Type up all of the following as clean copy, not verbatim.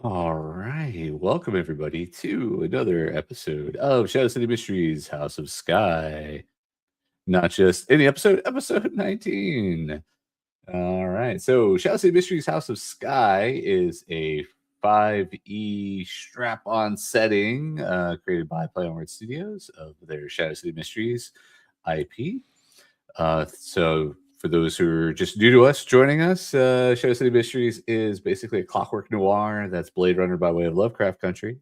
All right. Welcome, everybody, to another episode of Shadow City Mysteries House of Skye. Not just any episode, episode 19. All right. So, Shadow City Mysteries House of Skye is a 5e strap on setting created by Play On Word Studios of their Shadow City Mysteries IP. So for those who are just new to us, joining us, Shadow City Mysteries is basically a clockwork noir that's Blade Runner by way of Lovecraft Country,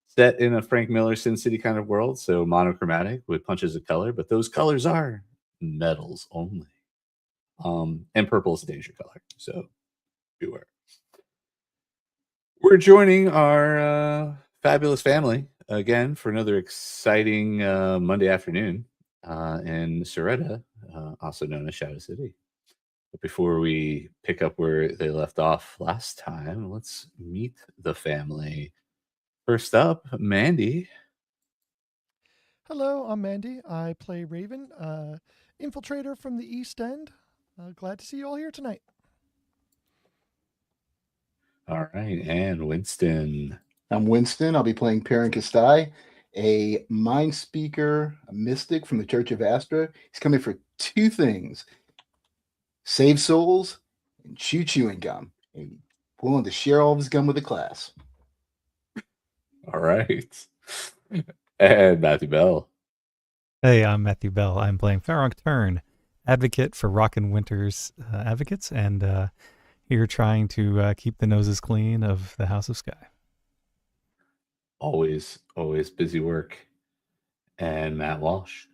set in a Frank Miller Sin City kind of world, so monochromatic with punches of color, but those colors are metals only. And purple is a danger color, so beware. We're joining our fabulous family again for another exciting Monday afternoon in Soretta, also known as Shadow City. But before we pick up where they left off last time, let's meet the family. First up, Mandy. Hello, I'm Mandy. I play Raven, infiltrator from the East End. Glad to see you all here tonight. All right, and Winston. I'm Winston. I'll be playing Parin, a mind speaker, a mystic from the Church of Astra. He's coming for two things: save souls and chew chewing gum. And he's willing to share all of his gum with the class. All right. And Matthew Bell. Hey, I'm Matthew Bell. I'm playing Farronk Turn, advocate for Rockin' Winter's advocates, and here trying to keep the noses clean of the House of Skye. Always busy work. And Matt Walsh.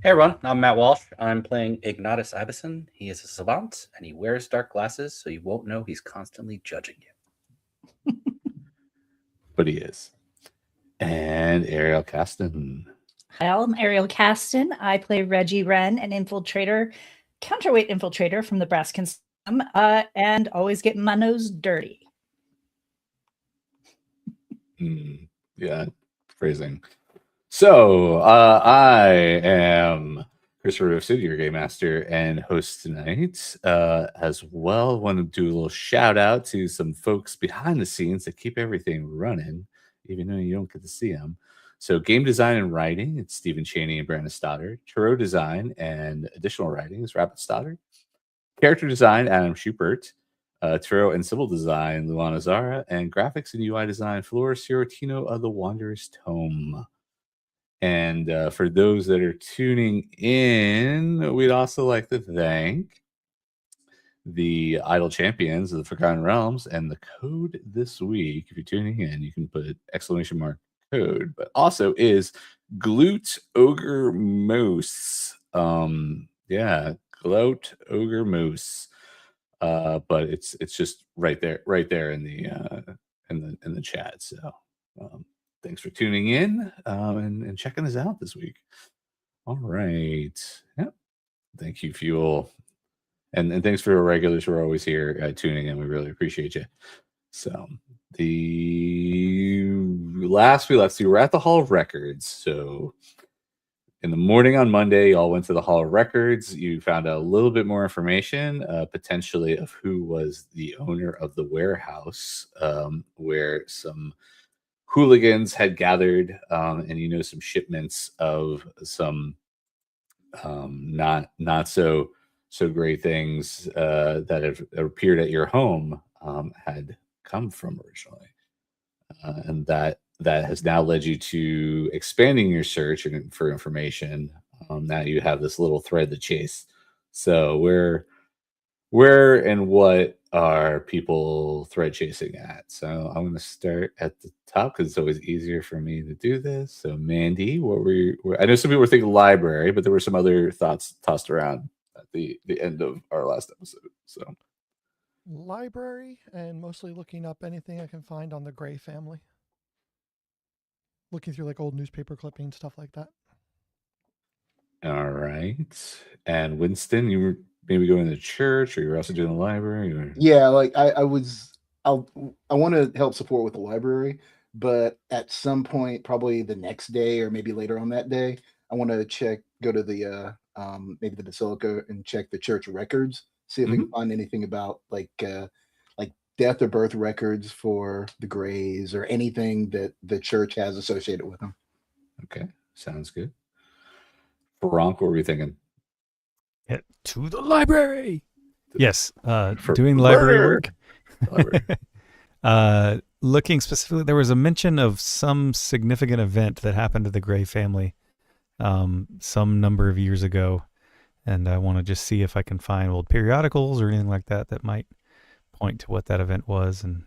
Hey everyone, I'm Matt Walsh. I'm playing Ignatis Ibison. He is a savant and he wears dark glasses so you won't know he's constantly judging you. But he is. And Ariel Caston. Well, I'm Ariel Caston. I play Reggie Wren, an infiltrator, counterweight infiltrator from the Brass Consortium, and always getting my nose dirty. Yeah, phrasing. So, I am Christopher Rivsid, your game master and host tonight. As well, want to do a little shout out to some folks behind the scenes that keep everything running, even though you don't get to see them. So, game design and writing, it's Stephen Chaney and Brandon Stoddard. Tarot design and additional writing is Rapid Stoddard. Character design, Adam Schubert. Tarot and civil design, Luana Zara. And graphics and UI design, Flora Sirotino of the Wanderer's Tome. And for those that are tuning in, we'd also like to thank the Idle Champions of the Forgotten Realms. And the code this week, if you're tuning in, you can put !code, but also is Glute Ogre Moose. Yeah, Gloat Ogre Moose. But it's just right there in the chat. So thanks for tuning in and checking us out this week. All right. Yep. Thank you, Fuel. And thanks for our regulars who are always here tuning in. We really appreciate you. So the last we left, so we were at the Hall of Records. So in the morning on Monday, y'all went to the Hall of Records. You found out a little bit more information, potentially of who was the owner of the warehouse, where some hooligans had gathered, and some shipments of some not so great things that have appeared at your home had come from originally, and that has now led you to expanding your search for information. Now you have this little thread to chase. So where and what are people thread chasing at? So I'm going to start at the top because it's always easier for me to do this. So Mandy, what were you? I know some people were thinking library, but there were some other thoughts tossed around at the end of our last episode. So Library, and mostly looking up anything I can find on the Gray family. Looking through like old newspaper clippings, stuff like that. All right. And Winston, you were maybe going to church, or you were also doing the library? Or... Yeah, like I want to help support with the library, but at some point, probably the next day or maybe later on that day, I want to go to the maybe the basilica and check the church records, see if we can find anything about like death or birth records for the Greys or anything that the church has associated with them. Okay, sounds good. Bronk, what were you thinking? Get to the library. Yes, For doing library murder. work. Looking specifically, there was a mention of some significant event that happened to the Grey family some number of years ago, and I want to just see if I can find old periodicals or anything like that that might point to what that event was. And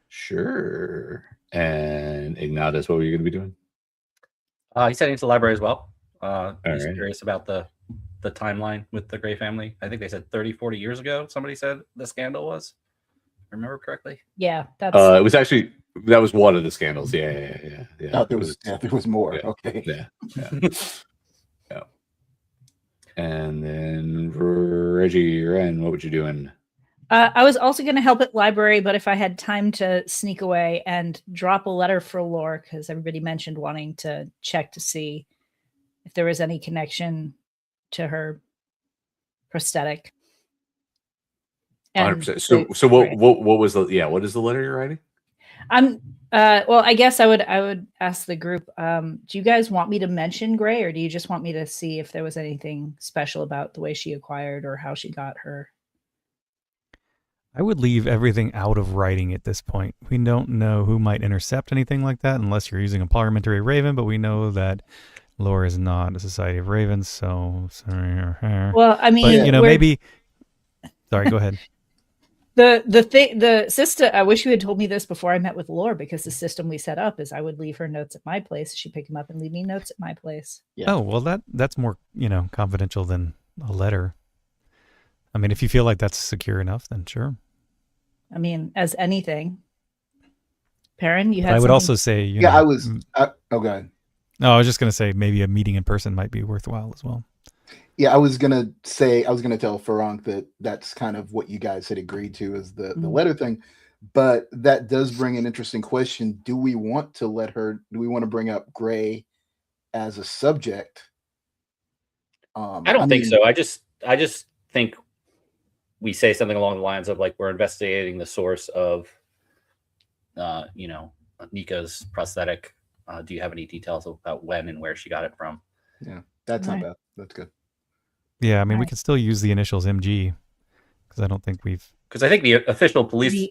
Sure. And Ignatis, what were you going to be doing? He's heading to the library as well. He's right. curious about the timeline with the Grey family. I think they said 30, 40 years ago, somebody said the scandal was. Remember correctly? Yeah, that's It was actually, that was one of the scandals. Yeah. Oh, there was more. Yeah. Okay. Yeah. And then Reggie, Ren, what were you doing? I was also going to help at library, but if I had time to sneak away and drop a letter for Lore, because everybody mentioned wanting to check to see if there was any connection to her prosthetic. And 100%. So what was what is the letter you're writing? Well, I guess I would ask the group, do you guys want me to mention Grey, or do you just want me to see if there was anything special about the way she acquired or how she got her? I would leave everything out of writing at this point. We don't know who might intercept anything like that unless you're using a parliamentary raven, but we know that Lore is not a Society of Ravens, so sorry. Well, I mean, but, maybe. Sorry, go ahead. The system. I wish you had told me this before I met with Lore, because the system we set up is I would leave her notes at my place. She'd pick them up and leave me notes at my place. Yeah. Oh well, that's more confidential than a letter. I mean, if you feel like that's secure enough, then sure. I mean, as anything. Parin, you had. I would also say, I was. Go ahead. No, I was just going to say maybe a meeting in person might be worthwhile as well. Yeah, I was gonna tell Farank that's kind of what you guys had agreed to as the letter thing, but that does bring an interesting question. Do we want to bring up Grey as a subject? I don't think so. I just think we say something along the lines of, like, we're investigating the source of Nika's prosthetic. Do you have any details about when and where she got it from? Yeah, that's not bad. That's good. Yeah, I mean, we can still use the initials MG, because I don't think because I think the official police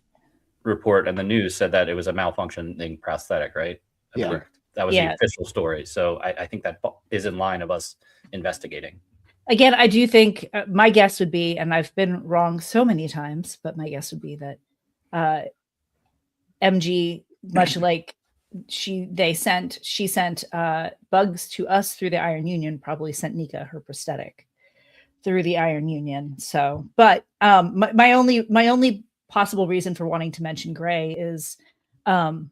report and the news said that it was a malfunctioning prosthetic, right? Yeah. That was the official story. So I think that is in line of us investigating. Again, I do think my guess would be, and I've been wrong so many times, but my guess would be that MG, much like she sent bugs to us through the Iron Union, probably sent Nika her prosthetic through the Iron Union. So, but my only possible reason for wanting to mention Grey is in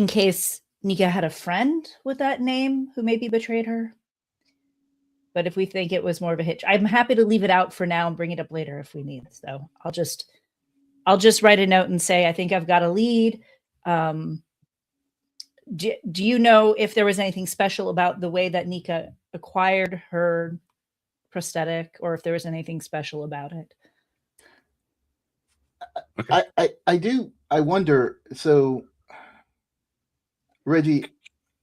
case Nika had a friend with that name who maybe betrayed her. But if we think it was more of a hitch, I'm happy to leave it out for now and bring it up later if we need. So I'll just write a note and say, I think I've got a lead. Do you know if there was anything special about the way that Nika acquired her prosthetic, or if there was anything special about it? Okay. I do. I wonder. So, Reggie,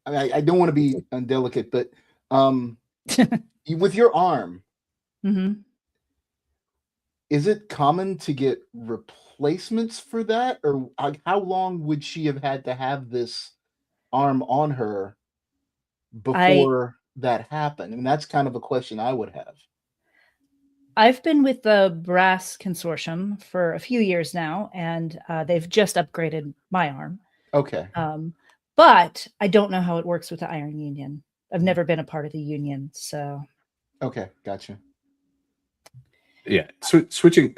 I don't want to be indelicate, but with your arm, is it common to get replacements for that, or how long would she have had to have this arm on her before that happened? I mean, that's kind of a question I would have. I've been with the Brass Consortium for a few years now, and they've just upgraded my arm. Okay. But I don't know how it works with the Iron Union. I've never been a part of the union, so. Okay, gotcha. Yeah, switching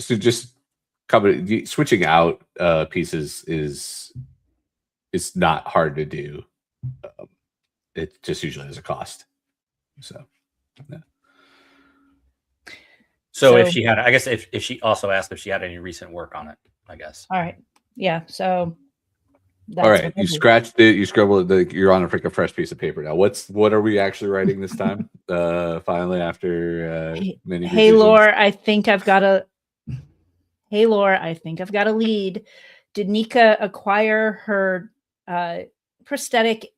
out pieces is not hard to do. It just usually has a cost. So, yeah. So if she had, I guess if she also asked if she had any recent work on it, I guess. All right. Yeah. So. All right. You scratched it. You scribbled it. You're on a fresh piece of paper now. What are we actually writing this time? Finally, after many. Hey, Lore, I think I've got a. Hey, Laura, I think I've got a lead. Did Nika acquire her prosthetic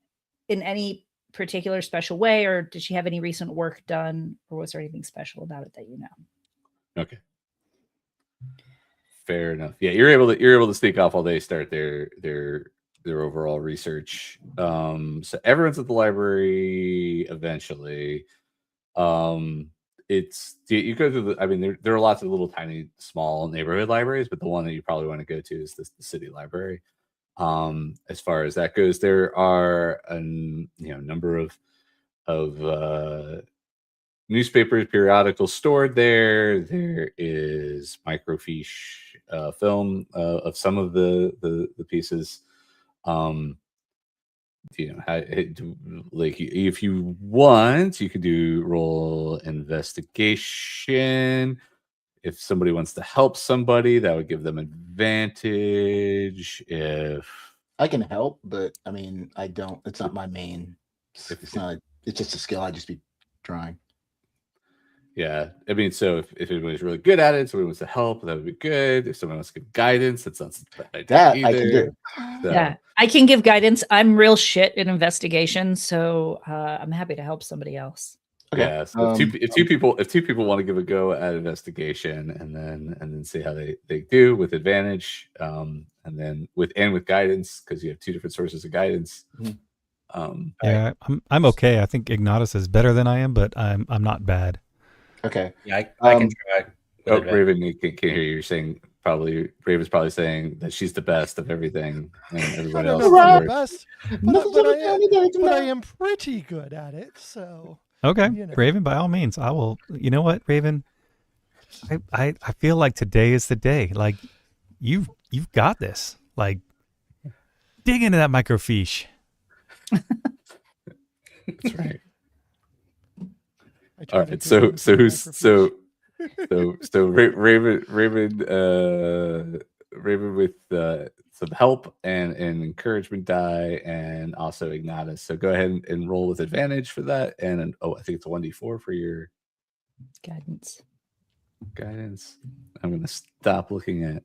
in any particular special way, or did she have any recent work done, or was there anything special about it that you know? Okay. Fair enough. Yeah, you're able to sneak off while they start their overall research. So everyone's at the library eventually. It's you go through the. I mean, there are lots of little tiny small neighborhood libraries, but the one that you probably want to go to is the city library. As far as that goes, there are a number of newspapers, periodicals stored there. There is microfiche film of some of the pieces. Like if you want, you could do roll investigation. If somebody wants to help somebody, that would give them advantage. If I can help, but I mean, I don't. It's not my main. It's not. It's just a skill. I just be trying. Yeah, I mean, so if anybody's really good at it, somebody wants to help, that would be good. If someone wants to give guidance, that's not that I can do. So, Yeah, I can give guidance. I'm real shit in investigation, so I'm happy to help somebody else. Okay. Yeah, so if two people want to give a go at investigation and then see how they do with advantage, and then with guidance, because you have two different sources of guidance. Yeah, I'm okay. I think Ignatis is better than I am, but I'm not bad. Okay. Yeah, I can try. Oh, Raven, can't hear you. You're saying Raven's probably saying that she's the best of everything, and everybody else is I'm the the worst. best, but I am pretty good at it. So Okay, you know. Raven, by all means, I will. You know what, Raven? I feel like today is the day. Like you've got this. Like dig into that microfiche. That's right. I All turned right, into so him so for the who's microfiche. Raven with some help and an encouragement die, and also Ignatis. So go ahead and roll with advantage for that, and I think it's a 1d4 for your Guidance. I'm gonna stop looking at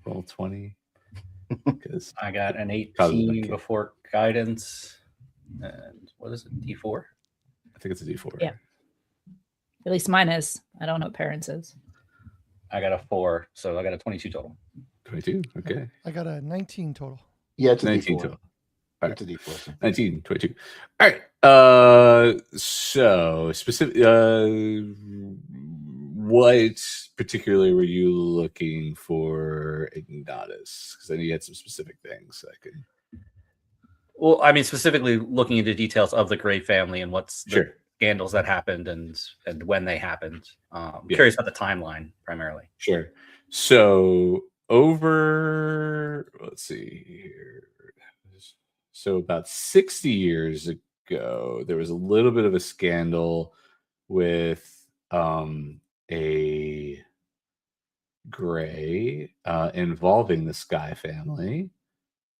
roll 20 because I got an Causes 18 my before guidance. And what is it? D4? I think it's a d4. Yeah. At least mine is. I don't know what parents is. I got a 4, so I got a 22 total. 22. Okay. I got a 19 total. Yeah, it's a 19 D4. total. All right. It's a D4. So. 19, 22. All right. So specific. What particularly were you looking for, Ignatis? Because I know you had some specific things I could. Well, I mean, specifically looking into details of the Gray family and what's the Sure. scandals that happened and when they happened. Yeah. Curious about the timeline primarily. Sure. So let's see here. So about 60 years ago, there was a little bit of a scandal with a Gray involving the Skye family.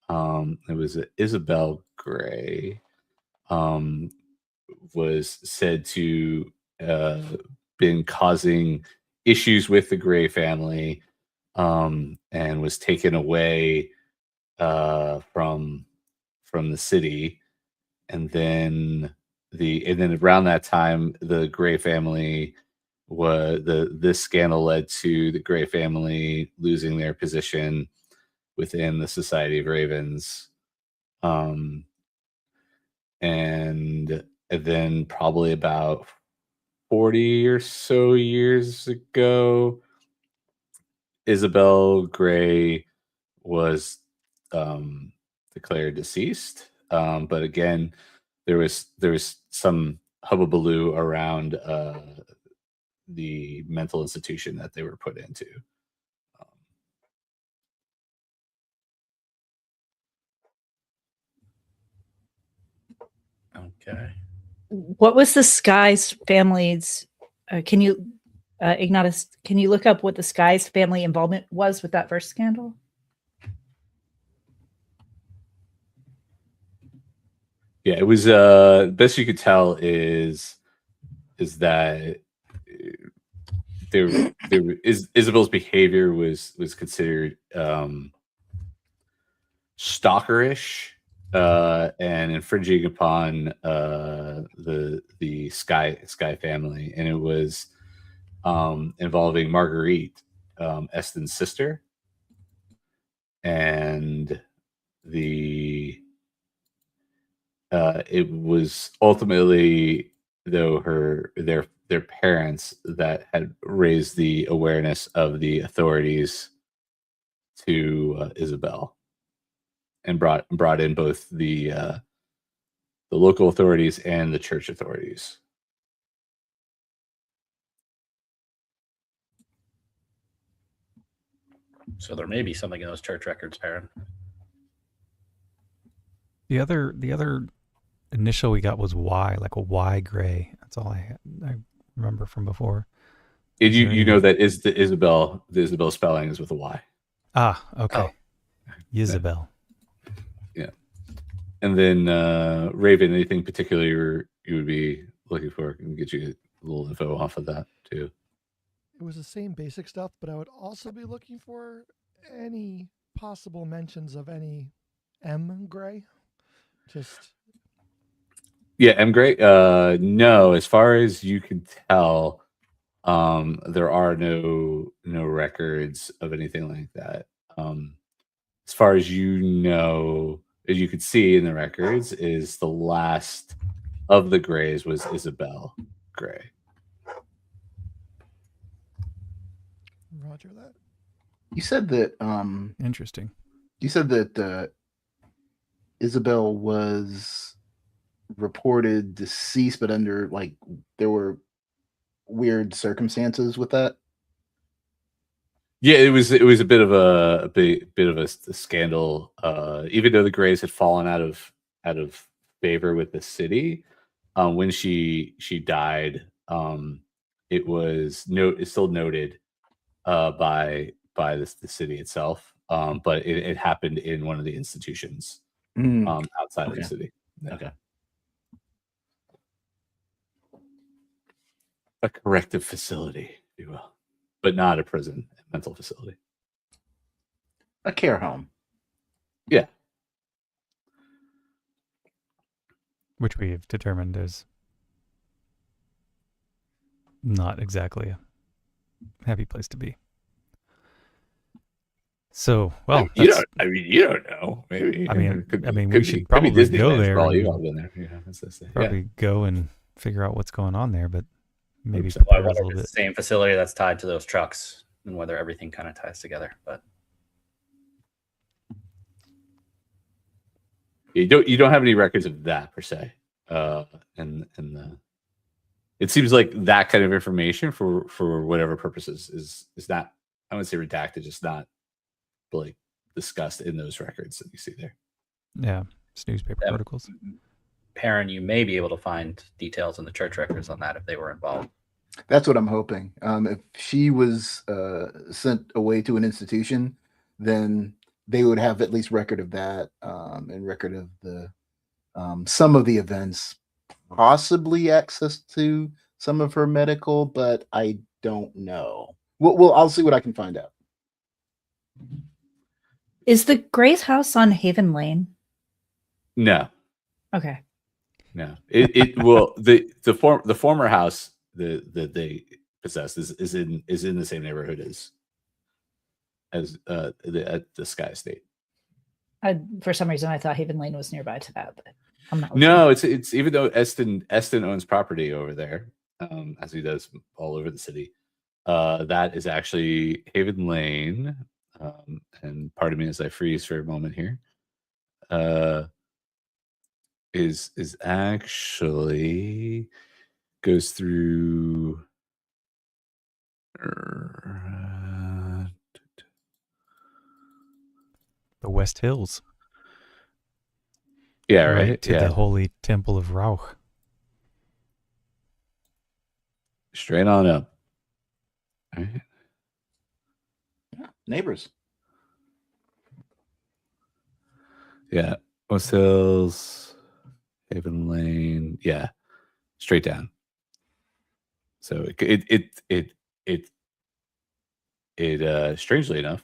It was Isabelle Gray. Was said to been causing issues with the Gray family, and was taken away from the city, and then around that time, the Gray family this scandal led to the Gray family losing their position within the Society of Ravens, and then probably about 40 or so years ago, Isabelle Gray was declared deceased. But again, there was some hubbubaloo around the mental institution that they were put into. Okay. What was the Skye's family's? Can you, Ignatis? Can you look up what the Skye's family involvement was with that first scandal? Yeah, it was best you could tell is that Isabelle's behavior was considered stalkerish and infringing upon the Skye family, and it was involving Marguerite, Esten's sister, and it was ultimately their parents that had raised the awareness of the authorities to Isabelle, and brought in both the local authorities and the church authorities. So there may be something in those church records, Parin. The other initial we got was Y, like a Y gray. That's all I remember from before. You know that is the Isabelle spelling is with a Y. Ah, okay. Oh. Isabelle. Yeah. And then Raven, anything particular you would be looking for? I can get you a little info off of that too. It was the same basic stuff, but I would also be looking for any possible mentions of any M Gray. Just M Gray. No, as far as you can tell, there are no records of anything like that. As far as you know, as you could see in the records, is the last of the Grays was Isabelle Gray. Roger that. You said that Interesting. You said that Isabelle was reported deceased, but under there were weird circumstances with that. Yeah, it was a bit of a scandal. Even though the Grays had fallen out of favor with the city, when she died, it's still noted by the city itself. But it happened in one of the institutions outside of the city. Yeah. Okay. A corrective facility, if you will, but not a prison, a mental facility. A care home. Yeah. Which we've determined is not exactly a happy place to be. So, well, you don't know. Maybe. We should probably go there. All you all been there. Yeah, probably go and figure out what's going on there, but maybe Well, I prepare us a wonder little if bit. it's the same facility that's tied to those trucks and whether everything kind of ties together. But you don't have any records of that per se. And it seems like that kind of information for whatever purposes is not, I wouldn't say redacted, just not like discussed in those records that you see there. Yeah, it's newspaper articles. Parin, you may be able to find details in the church records on that if they were involved. That's what I'm hoping. If she was sent away to an institution, then they would have at least record of that and record of the some of the events, possibly access to some of her medical, but I don't know. Well, I'll see what I can find out. Is the Gray's house on Haven Lane? No. Okay. No. It will the former house that they possessed is in the same neighborhood as the Skye estate. For some reason I thought Haven Lane was nearby to that, but I'm not. No, it's even though Esten owns property over there, as he does all over the city. That is actually Haven Lane. And pardon me as I freeze for a moment here. Is actually goes through the West Hills. Yeah, right. To the Holy Temple of Rauch. Straight on up. All right. Yeah, neighbors. Yeah, West Hills, Haven Lane. Yeah, straight down. So it it strangely enough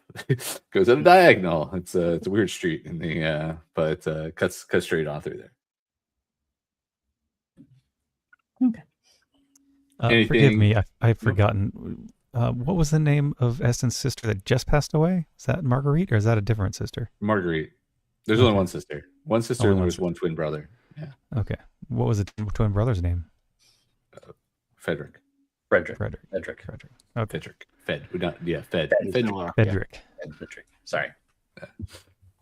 goes at a diagonal. It's a weird street in the but cuts straight on through there. Okay. Forgive Anything- me, I've forgotten. What was the name of Esten's sister that just passed away? Is that Marguerite, or is that a different sister? Marguerite. There's only Okay. one sister. One sister, Only and one there's sister. one twin brother. Yeah, Okay. What was the twin brother's name? Frederick. Frederick. Frederick. Frederick. Frederick. Okay. Fedrick. Fed. We don't. Yeah, Fed. Fed. Fedrick. Similar. Frederick. Frederick. Sorry.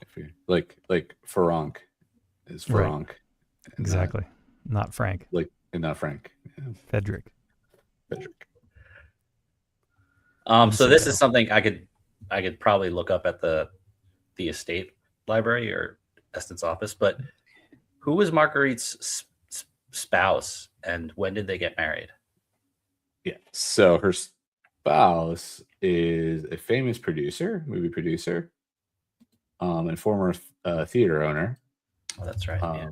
If you like Feronk is Right. Feronk. and Exactly. Not Frank. and not Frank. Yeah, Frederick. Fedrick. So this So- is something I could probably look up at the estate library or Esten's office. But who was Marguerite's spouse, and when did they get married? Yeah. So her spouse is a famous producer, movie producer, and former theater owner, Oh, that's right. Yeah.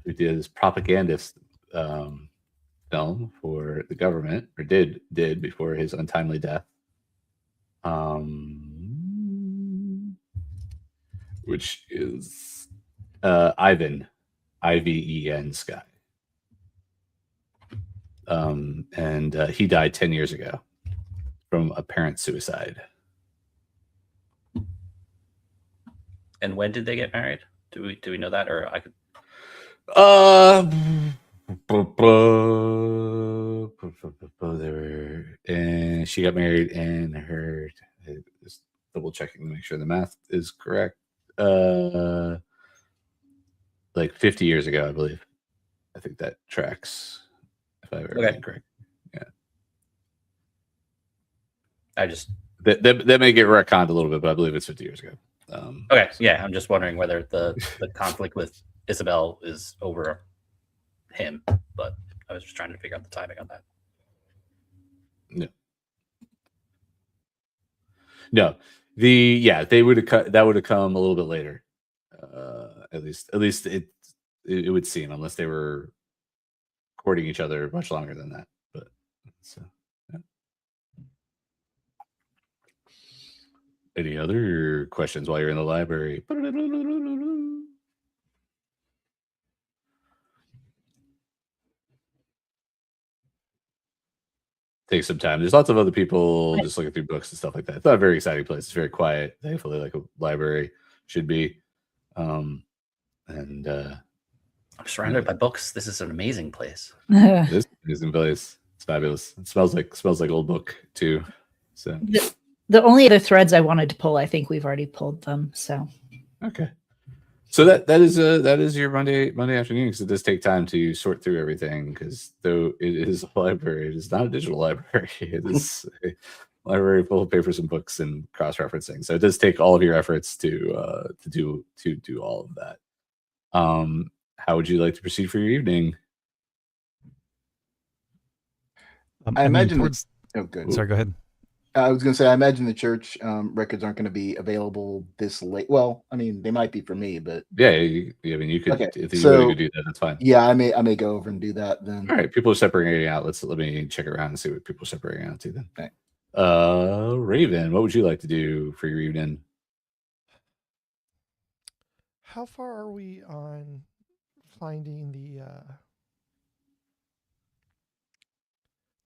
who did this propagandist film for the government, or did before his untimely death. Which is Ivan, Iven Skye. And he died 10 years ago from apparent suicide. And when did they get married? Do we know that, or I could? They were, and she got married, and her just double checking to make sure the math is correct. Like 50 years ago, I believe. I think that tracks. If I have everything correct. I just That may get retconned a little bit, but I believe it's 50 years ago. okay. Yeah, I'm just wondering whether the conflict with Isabelle is over him, but I was just trying to figure out the timing on that. No, they would have that would have come a little bit later. At least it would seem, unless they were courting each other much longer than that. But so, yeah. Any other questions while you're in the library? Take some time. There's lots of other people just looking through books and stuff like that. It's not a very exciting place. It's very quiet, thankfully, like a library should be. I'm surrounded by books. This is an amazing place. This is in place. It's fabulous. It smells like old book too. So The only other threads I wanted to pull, I think we've already pulled them. So okay. So that is your Monday afternoon, because it does take time to sort through everything, because though it is a library, it is not a digital library. It is a library full of papers and books and cross-referencing. So it does take all of your efforts to do all of that. How would you like to proceed for your evening? I imagine towards. Oh, good. Sorry, go ahead. I was going to say, I imagine the church records aren't going to be available this late. Well, I mean, they might be for me, but Yeah, I mean, you could, Okay, if you so- really could do that, that's fine. yeah, I may go over and do that then. All right, people are separating out. Let me check around and see what people are separating out to then. Okay. Raven, what would you like to do for your evening? How far are we on finding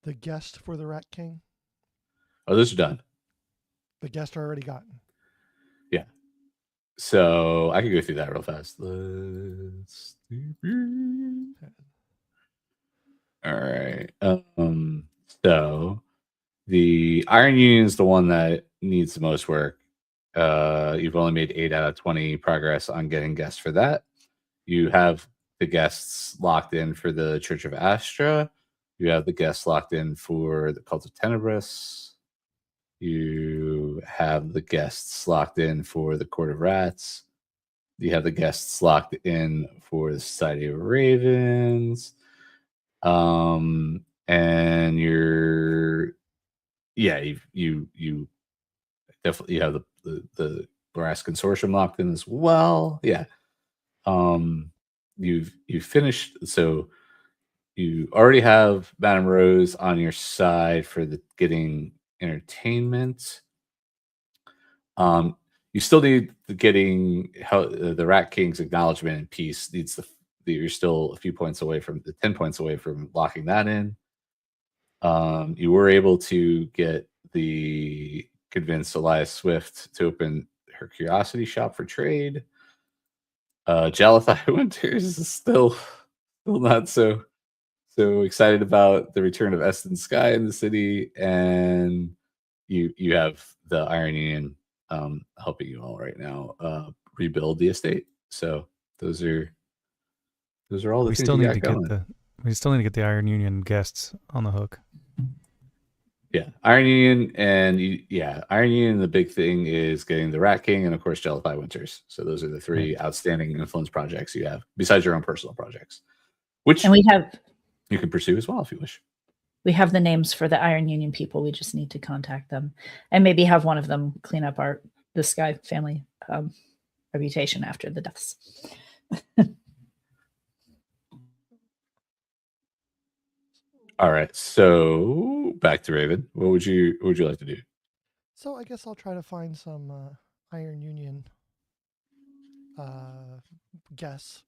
the guest for the Rat King? Oh, those are done. The guest are already gotten. So I could go through that real fast. Let's do. All right. So the Iron Union is the one that needs the most work. You've only made 8 out of 20 progress on getting guests for that. You have the guests locked in for the Church of Astra. You have the guests locked in for the Cult of Tenebris. You have the guests locked in for the Court of Rats. You have the guests locked in for the Society of Ravens. And you definitely have the Brass Consortium locked in as well. Yeah. You've finished, so you already have Madame Rose on your side for the getting entertainment. You still need getting the Rat King's acknowledgement and peace needs you're still a few points away from 10 points away from locking that in. You were able to convince Elias Swift to open her curiosity shop for trade. Jalathi Winters is still not so excited about the return of Esten Skye in the city, and you have the Iron Union helping you all right now rebuild the estate. So those are all the We things still you need got to going. we still need to get the Iron Union guests on the hook. Yeah, Iron Union and Iron Union. The big thing is getting the Rat King and of course Jalathi Winters. So those are the three outstanding influence projects you have besides your own personal projects, which And you can pursue as well if you wish. we have the names for the Iron Union people. We just need to contact them and maybe have one of them clean up the Skye family reputation after the deaths. All right, so back to Raven. What would you like to do? So I guess I'll try to find some Iron Union guess.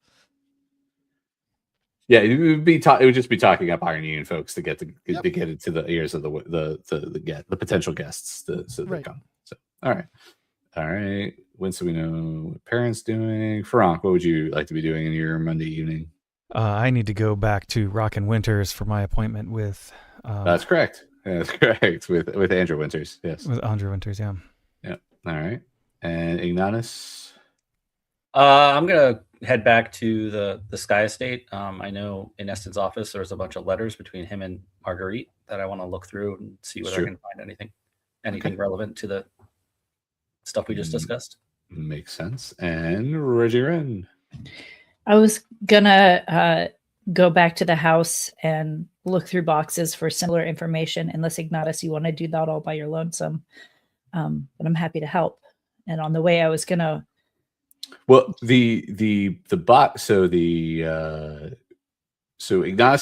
Yeah, it would just be talking up Iron Union folks to get to get into the ears of the potential guests so they come. So all right. When so we know what Parin's doing. Frank, what would you like to be doing in your Monday evening? I need to go back to Rockin' Winters for my appointment with. That's correct. That's correct. With Andra Winters. Yes. With Andra Winters. Yeah. Yeah. All right. And Ignatis. I'm gonna head back to the Skye estate. I know in Esten's office there's a bunch of letters between him and Marguerite that I want to look through and see whether I can find anything relevant to the stuff we just discussed. Makes sense. And Reggie Wren. I was gonna go back to the house and look through boxes for similar information, unless Ignatis, you want to do that all by your lonesome. But I'm happy to help. And on the way, I was gonna. Well, the bot. So Ignatis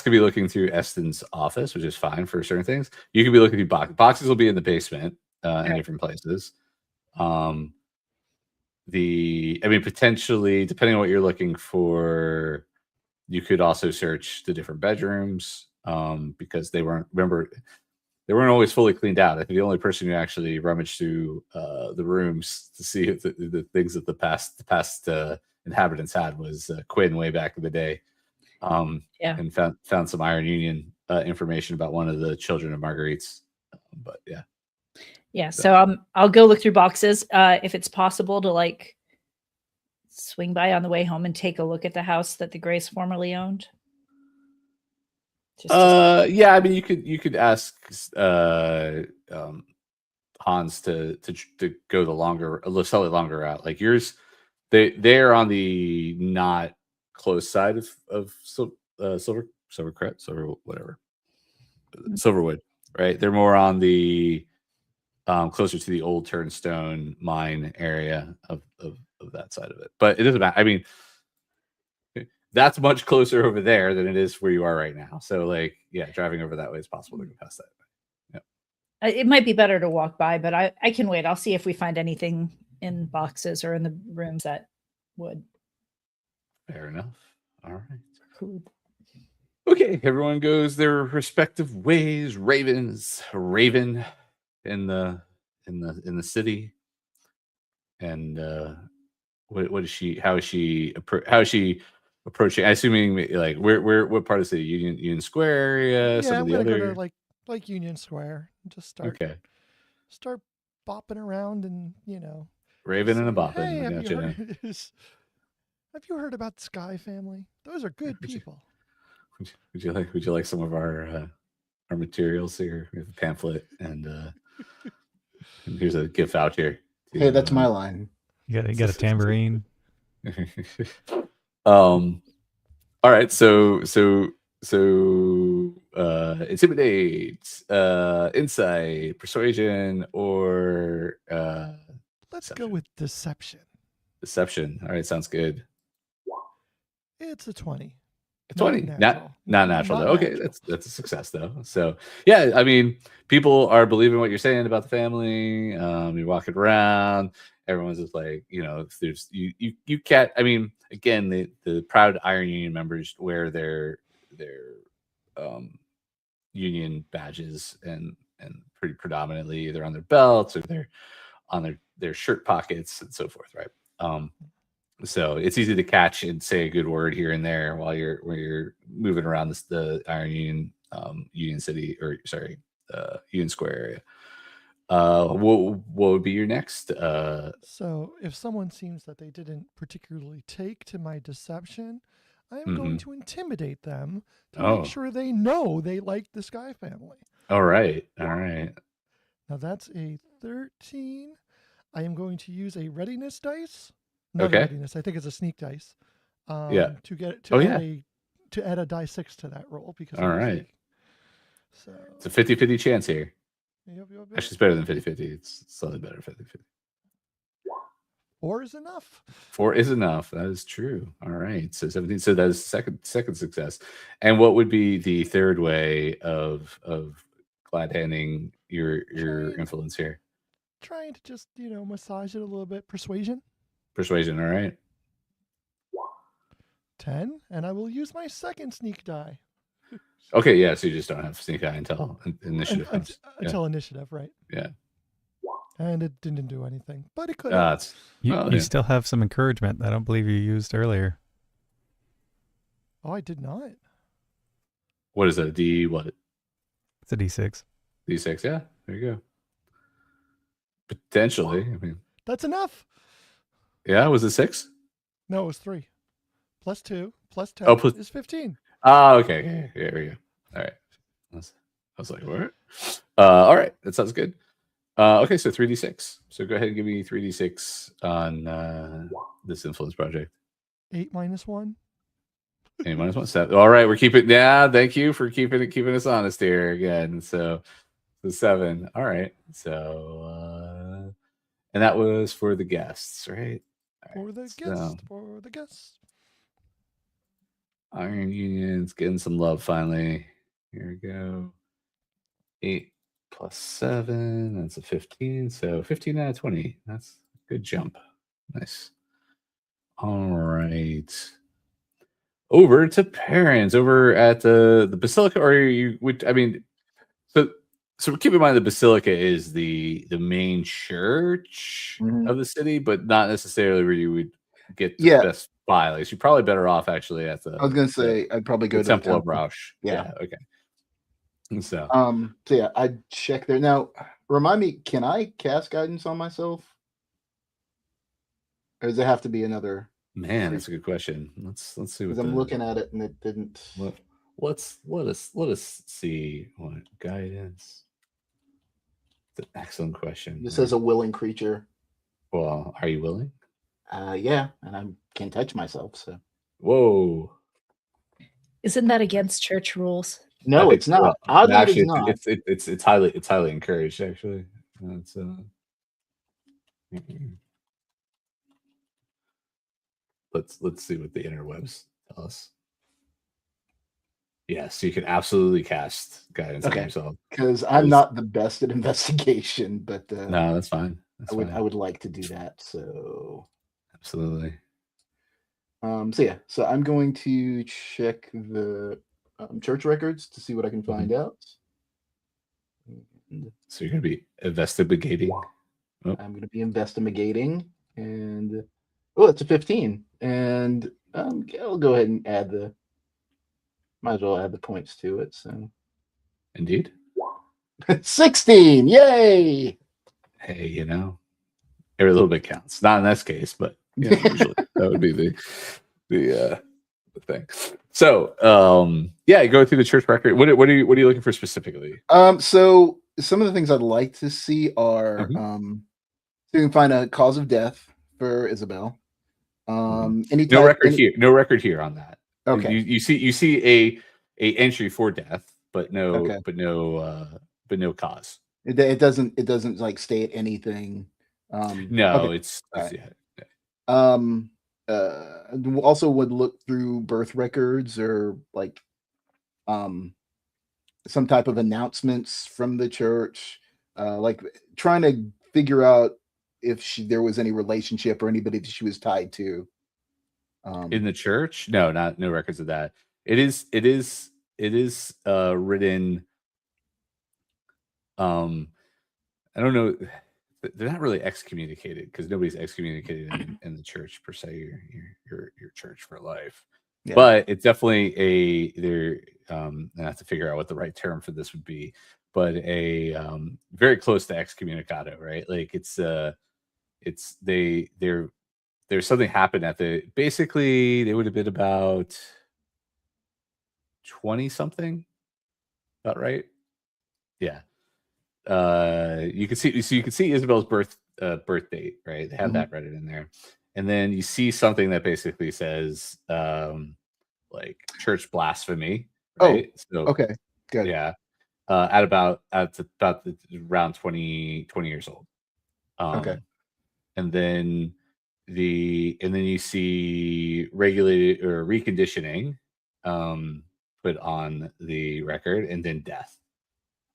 could be looking through Esten's office, which is fine for certain things. You could be looking through boxes. Will be in the basement in different places. Potentially, depending on what you're looking for, you could also search the different bedrooms because they weren't always fully cleaned out. I think the only person who actually rummaged through the rooms to see if the things that the past inhabitants had was Quinn way back in the day, and found some Iron Union information about one of the children of Marguerite's. But yeah. Yeah, so I'll go look through boxes. If it's possible to swing by on the way home and take a look at the house that the Grays formerly owned. Yeah, I mean, you could ask Hans to go the slightly longer route. Like yours, they're on the not close side of Silverwood, right? They're more on the closer to the old Turnstone mine area of that side of it. But it doesn't matter. I mean, that's much closer over there than it is where you are right now. So driving over that way is possible to go past that. Yeah. It might be better to walk by, but I can wait. I'll see if we find anything in boxes or in the rooms that would. Fair enough. All right. Cool. Okay, everyone goes their respective ways. Raven in the city, and what is she? How is she approaching? I'm assuming what part of the city? Union Square area. Yeah, I'm gonna go to like Union Square and just start bopping around and Raven and a bopping. Hey, have you heard about the Skye family? Those are good people. Would you like some of our materials here? We have a pamphlet and here's a gift voucher. Hey, that's my line. You got a tambourine. All right, so intimidate, insight, persuasion, or let's go with deception. Deception. All right, sounds good. It's a 20. 20. natural. Not natural Not though. Okay, natural. that's a success though. So yeah, I mean, people are believing what you're saying about the family. You're walking around, everyone's just like, there's you can't. I mean, again, the proud Iron Union members wear their union badges and pretty predominantly either on their belts or they're on their shirt pockets and so forth, right? So it's easy to catch and say a good word here and there while you're moving around the Iron Union Union City, or sorry, Union Square area. What would be your next? So if someone seems that they didn't particularly take to my deception, I am going to intimidate them to make sure they know they like the Skye family. All right. Now that's a 13. I am going to use a readiness dice. Not Okay. a readiness. I think it's a sneak dice. Yeah. To get to add a die 6 to that roll because. All right. So it's a 50-50 chance here. Yep. Actually, it's better than 50-50. It's slightly better 50-50. 4 is enough. 4 is enough. That is true. All right. So 17. So that is second success. And what would be the third way of glad handing your influence here? Trying to just massage it a little bit. Persuasion. All right. 10, and I will use my second sneak die. Okay, yeah. So you just don't have sneak eye until initiative comes. Until initiative, right? Yeah. And it didn't do anything, but it could. You still have some encouragement. I don't believe you used earlier. Oh, I did not. What is that? What? It's a D6. D6, yeah. There you go. Potentially. I mean, that's enough. Yeah, was it 6? No, it was 3. Plus 2, plus 10 is 15. Oh, okay. Yeah, there we go. All right. I was like, what? All right. That sounds good. Okay, so 3d6. So go ahead and give me 3d6 on this influence project. 8 minus 1. 8 minus 1. 7. All right, we're keeping. Yeah, thank you for keeping us honest here again. So the 7. All right. So and that was for the guests, right? For the guests. Iron Union's getting some love finally. Here we go. 8 plus 7. That's a 15. So 15 out of 20. That's a good jump. Nice. All right. Over to Parin's over at the Basilica, or you would, I mean, so keep in mind the Basilica is the main church of the city, but not necessarily where you would get the best filings. You're probably better off actually at the. I was gonna say I'd probably go to Temple the of Rausch. Yeah. Okay. So yeah, I'd check there. Now, remind me, can I cast guidance on myself? Or does it have to be another? Man, that's a good question. Let's see what I'm looking at it and it didn't. Let us see what guidance. It's an excellent question. This says a willing creature. Well, are you willing? Yeah, and I can't touch myself. So. Whoa. Isn't that against church rules? No, it's not. Oddly, actually, it's not. It's highly encouraged. Actually, it's let's see what the interwebs tell us. Yes, you can absolutely cast guidance on yourself. Because I'm not the best at investigation, but no, that's fine. I would like to do that. So absolutely. So I'm going to check the church records to see what I can find out. So you're going to be investigating. I'm going to be investigating, and it's a 15, and I'll go ahead and add the. Might as well add the points to it. So, indeed, 16! Yay! Hey, every little bit counts. Not in this case, but usually that would be the thing. So, go through the church record. What are you looking for specifically? So some of the things I'd like to see are so you can find a cause of death for Isabelle. No record here on that. Okay. You see a entry for death, but no cause. It doesn't like state anything. No, okay. it's right. yeah. also would look through birth records or like some type of announcements from the church, like trying to figure out if there was any relationship or anybody that she was tied to. In the church? No records of that. It is written. I don't know. They're not really excommunicated because nobody's excommunicated in the church per se. Your church for life. Yeah. But it's definitely I have to figure out what the right term for this would be, but a very close to excommunicado, right? Like there's something happened basically they would have been about 20 something, about right? Yeah. You can see Isabelle's birth date, right? They have that Reddit in there. And then you see something that basically says like church blasphemy, right? So okay, good. Yeah. At about around 20 years old. Okay. And then you see regulated or reconditioning put on the record, and then death.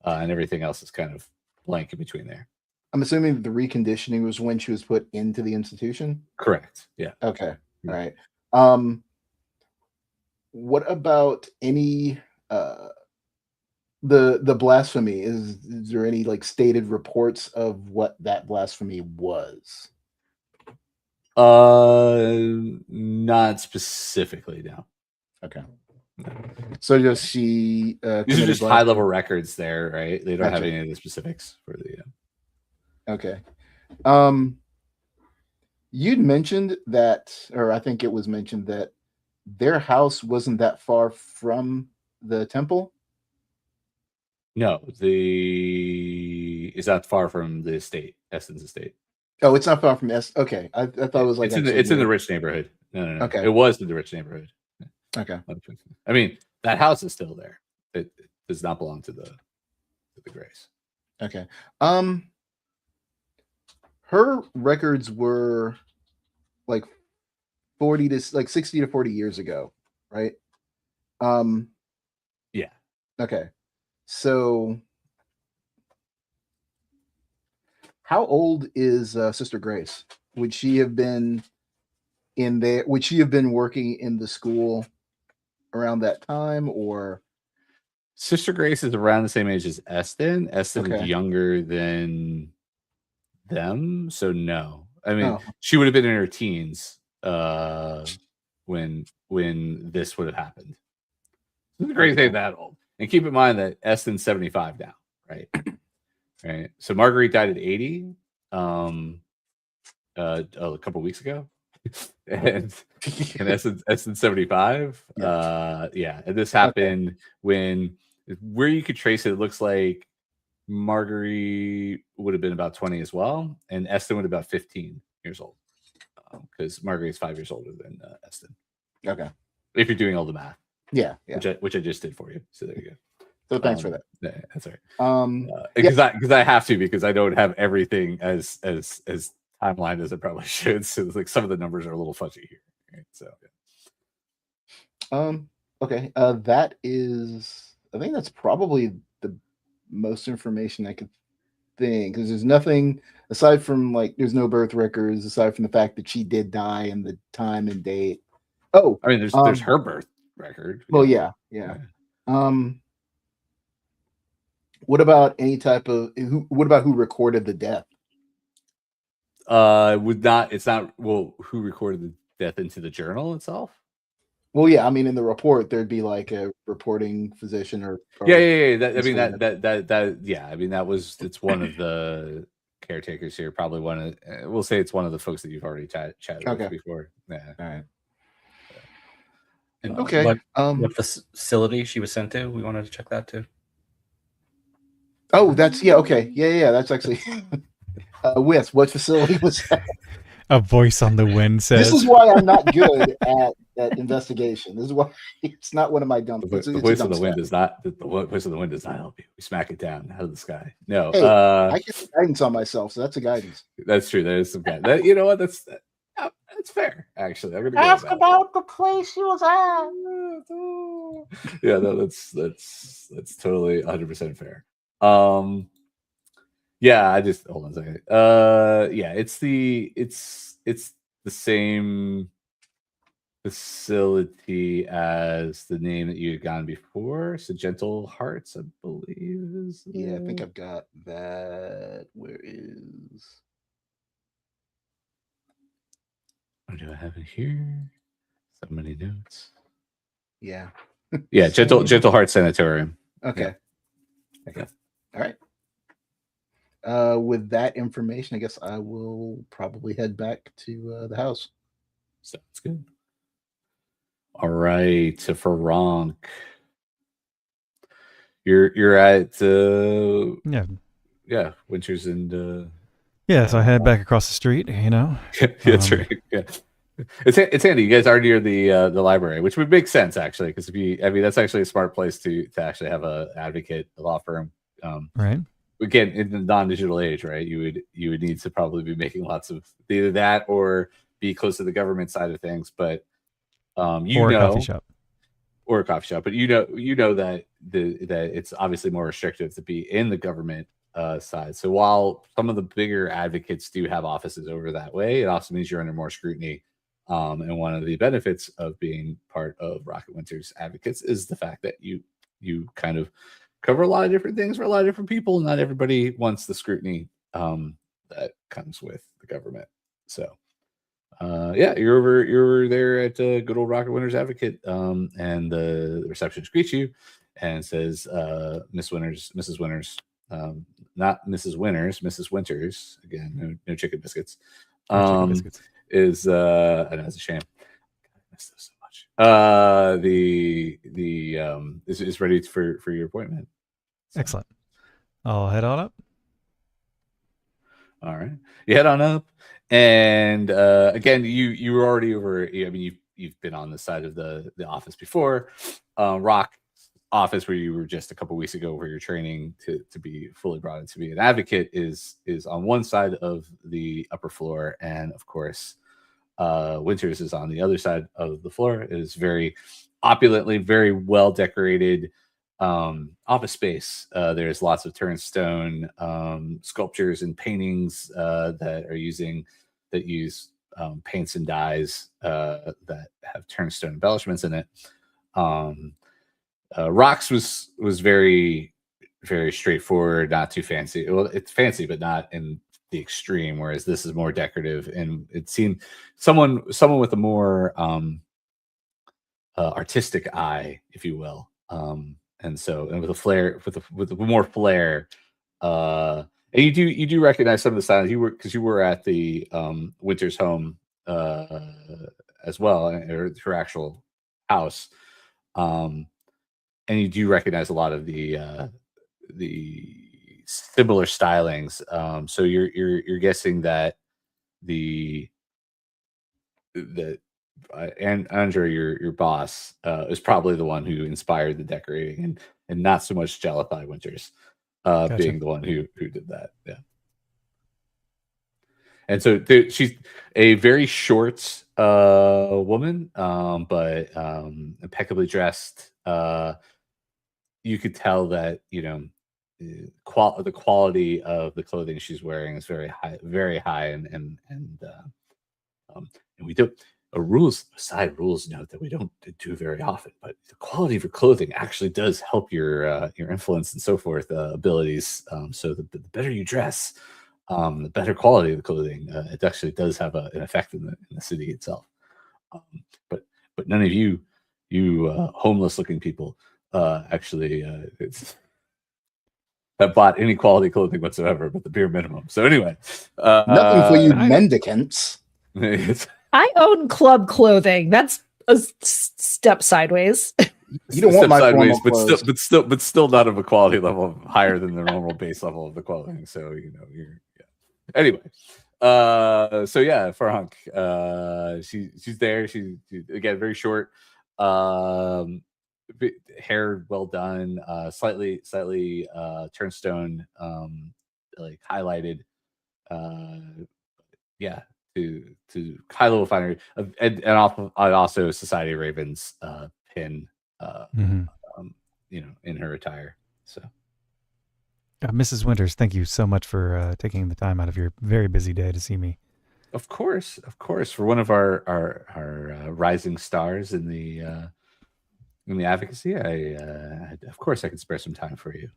And everything else is kind of blank in between there. I'm assuming that the reconditioning was when she was put into the institution? Correct. Yeah. Okay. All right. What about any the blasphemy? Is there any like stated reports of what that blasphemy was? Not specifically, no. Okay. So just she these are just high level records there, right? They don't have any of the specifics for the Okay. You'd mentioned that, or I think it was mentioned that their house wasn't that far from the temple. No, it's not far from the estate, Esten's estate. Oh, it's not far from Esten. Okay, I thought it was like it's in the rich neighborhood. No. Okay, it was in the rich neighborhood. Okay. I mean, that house is still there. It does not belong to the Grays. Okay. Her records were like 60 to 40 years ago, right? Yeah. Okay. So how old is Sister Grace? Would she have been working in the school around that time, or Sister Grace is around the same age as Esten. Esten is younger than them, so no. I mean, she would have been in her teens when this would have happened. Sister Grace ain't that old. And keep in mind that Esten's 75 now, right? Right. So Marguerite died at 80 a couple weeks ago. and Esten's 75. Yeah. And this happened where you could trace it looks like Marguerite would have been about 20 as well, and Esten would have been about 15 years old, because Marguerite's 5 years older than Esten. Okay. If you're doing all the math. Yeah. Which I just did for you. So there you go. So thanks for that. Yeah, that's right. Because I have to, because I don't have everything as timeline as it probably should. So like some of the numbers are a little fuzzy here. Right? So okay. That is, I think that's probably the most information I could think, because there's nothing aside from there's no birth records aside from the fact that she did die and the time and date. Oh, I mean, there's her birth record. Well, yeah. What about any type of what about who recorded the death? Who recorded the death into the journal itself? Well, yeah, I mean, in the report there'd be like a reporting physician or yeah. I mean, it's one of the caretakers here, probably one of we'll say it's one of the folks that you've already chatted with before. Yeah. All right. And okay. What facility she was sent to? We wanted to check that too. Oh, that's okay. Yeah. That's actually with what facility was that? A voice on the wind says, "This is why I'm not good at investigation. This is why it's not one of my dumb." The voice of the wind does not. The voice of the wind does not help you. We smack it down out of the sky. No, hey, I get guidance on myself, so that's a guidance. That's true. There is some guidance. You know what? It's fair, actually. I'm gonna ask about the place she was at. Yeah, no, that's totally 100% fair. Yeah, I just hold on a second. Yeah, it's the same facility as the name that you had gone before. So Gentle Hearts, I believe is. Yeah, I think I've got that. Where is? What do I have in here? So many notes. Yeah. Yeah, Gentle Heart Sanatorium. Okay. Yeah. Okay. All right. With that information, I guess I will probably head back to the house. Sounds good. All right, so for Ronk, you're at Winters and so I head back across the street. You know, that's right. Yeah, it's handy. You guys are near the library, which would make sense actually, because that's actually a smart place to actually have a advocate, a law firm. Right. Again, in the non-digital age, right? You would need to probably be making lots of either that or be close to the government side of things, but or a coffee shop. Or a coffee shop, but you know that it's obviously more restrictive to be in the government side. So while some of the bigger advocates do have offices over that way, it also means you're under more scrutiny. And one of the benefits of being part of Rocket Winters Advocates is the fact that you kind of cover a lot of different things for a lot of different people. Not everybody wants the scrutiny that comes with the government. So. You're over there at good old Rocket Winters Advocate, and the receptionist greets you and says, Mrs. Winters, not Mrs. Winters, Mrs. Winters, again, no chicken biscuits. Chicken biscuits. Is I know it's a shame. I miss those so much. Is ready for your appointment. So. Excellent. I'll head on up. All right, you head on up. And again, you were already over. I mean, you've been on the side of the office before. Rock's office, where you were just a couple weeks ago, where you're training to be fully brought in to be an advocate, is on one side of the upper floor, and of course, Winters is on the other side of the floor. It is very opulently, very well decorated office space. There's lots of turnstone sculptures and paintings that use paints and dyes that have turnstone embellishments in it. Rocks was very, very straightforward, not too fancy. Well, it's fancy, but not in the extreme. Whereas this is more decorative, and it seemed someone with a more artistic eye, if you will. And with a flair, with more flair, and you do recognize some of the styles. You were at the Winters home as well, or her actual house, and you do recognize a lot of the similar stylings. So you're guessing that and Andra, your boss, is probably the one who inspired the decorating, and not so much Jalathi Winters Gotcha. being the one who did that. Yeah. And so she's a very short woman, but impeccably dressed. You could tell that the quality of the clothing she's wearing is very high, and we don't. Side rules note that we don't do very often, but the quality of your clothing actually does help your influence and so forth abilities. So the better you dress, the better quality of the clothing. It actually does have an effect in the city itself. But none of you homeless looking people actually have bought any quality clothing whatsoever, but the bare minimum. So anyway, nothing for you mendicants. I own club clothing. That's a step sideways. You don't want my sideways, but still not of a quality level higher than the normal base level of the clothing. So Anyway, Frank, she's there. She's again very short, hair well done, slightly turnstone, like highlighted. high level finery, and also Society of Ravens pin, in her attire. So, Mrs. Winters, thank you so much for taking the time out of your very busy day to see me. Of course, for one of our rising stars in the advocacy, of course I could spare some time for you.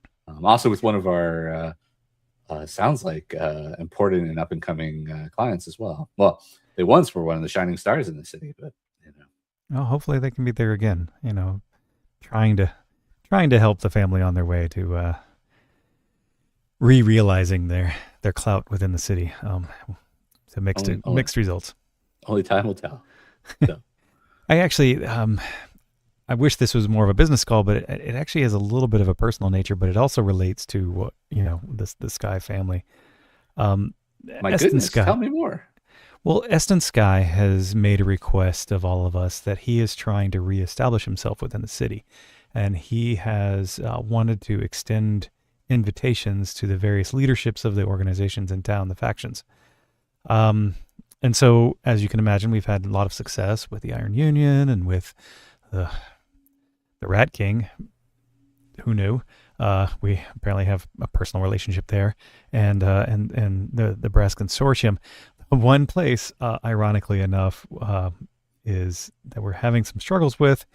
Also with one of our sounds like important and up and coming clients as well. Well, they once were one of the shining stars in the city, but well, hopefully they can be there again. Trying to help the family on their way to realizing their clout within the city. So mixed results. Only time will tell. So. I actually, I wish this was more of a business call, but it actually has a little bit of a personal nature, but it also relates to what, the Skye family. My goodness, Skye, tell me more. Well, Esten Skye has made a request of all of us that he is trying to reestablish himself within the city. And he has wanted to extend invitations to the various leaderships of the organizations in town, the factions. And so, as you can imagine, we've had a lot of success with the Iron Union and with the Rat King. Who knew? We apparently have a personal relationship there, and the Brass Consortium. One place, ironically enough, is that we're having some struggles with,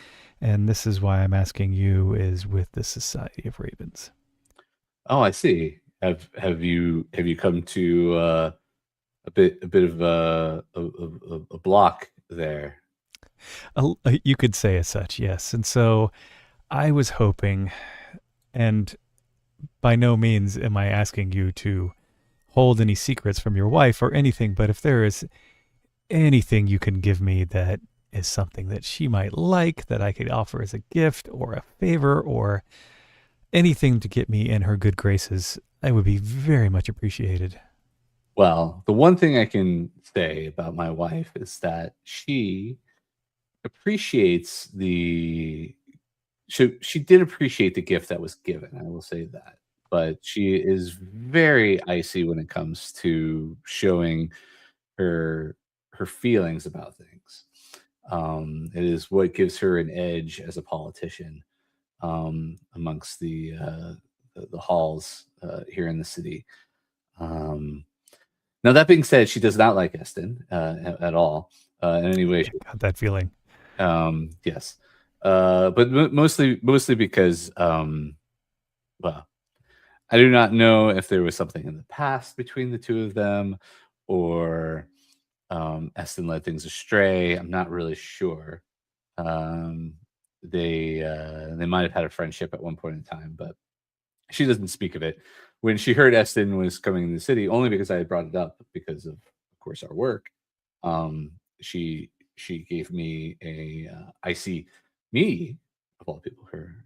and this is why I'm asking you, is with the Society of Ravens. Oh, I see. Have you come to a bit of a block there? You could say as such, yes. And so I was hoping, and by no means am I asking you to hold any secrets from your wife or anything, but if there is anything you can give me that is something that she might like, that I could offer as a gift or a favor or anything to get me in her good graces, I would be very much appreciated. Well, the one thing I can say about my wife is that she appreciates she did appreciate the gift that was given. I will say that. But she is very icy when it comes to showing her feelings about things. It is what gives her an edge as a politician amongst the halls here in the city. Now, that being said, she does not like Esten at all in any way. I got that feeling. Yes. But mostly because, well, I do not know if there was something in the past between the two of them, or Esten led things astray. I'm not really sure. They might have had a friendship at one point in time, but she doesn't speak of it. When she heard Esten was coming in the city, only because I had brought it up because of course, our work, she gave me me, of all people, her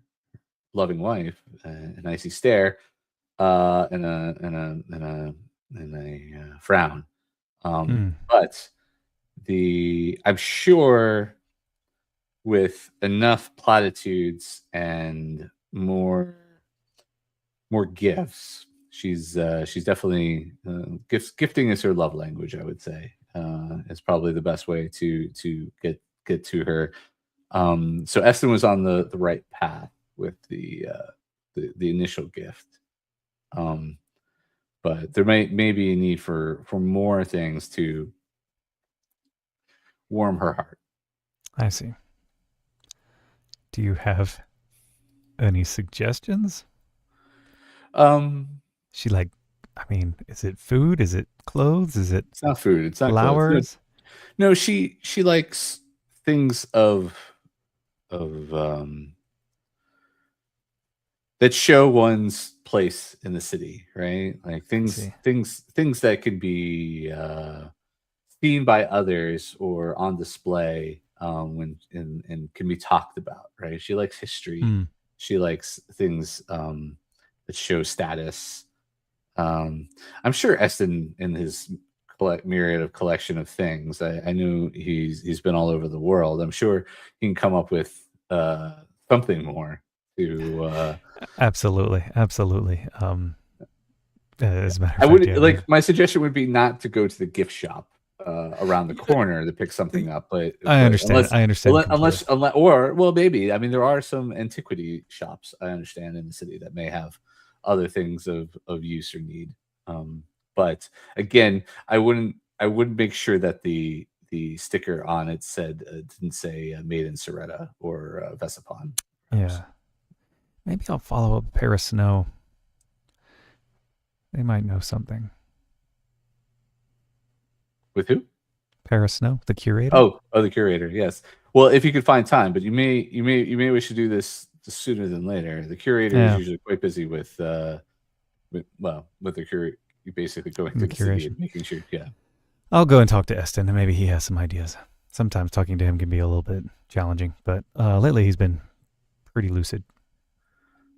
loving wife, an icy stare, and a frown. But I'm sure with enough platitudes and more gifts, she's definitely gifting is her love language, I would say. Is probably the best way to get to her. So Esten was on the right path with the initial gift. But there may be a need for more things to warm her heart. I see. Do you have any suggestions? She is it food? Is it clothes? Is it? It's not food. It's not flowers. Clothes. No, she likes things of that show one's place in the city, right? Like things that can be seen by others or on display when and can be talked about, right? She likes history. She likes things that show status. I'm sure Esten, in his myriad of collection of things, I knew he's been all over the world. I'm sure he can come up with something more to. Absolutely. As a matter of fact, I would my suggestion would be not to go to the gift shop around the corner to pick something up. But I understand. Unless, or well, maybe. I mean, there are some antiquity shops I understand in the city that may have other things of use or need. But again, I wouldn't make sure that the sticker on it said didn't say made in Soretta or Vesipon. Yeah, maybe I'll follow up Paris Snow. They might know something. With who? Paris Snow, the curator. Oh, the curator. Yes. Well, if you could find time, but you may wish to do this sooner than later. The curator is usually quite busy with the curator. You basically going to the city and making sure. Yeah. I'll go and talk to Esten, and maybe he has some ideas. Sometimes talking to him can be a little bit challenging, but lately he's been pretty lucid.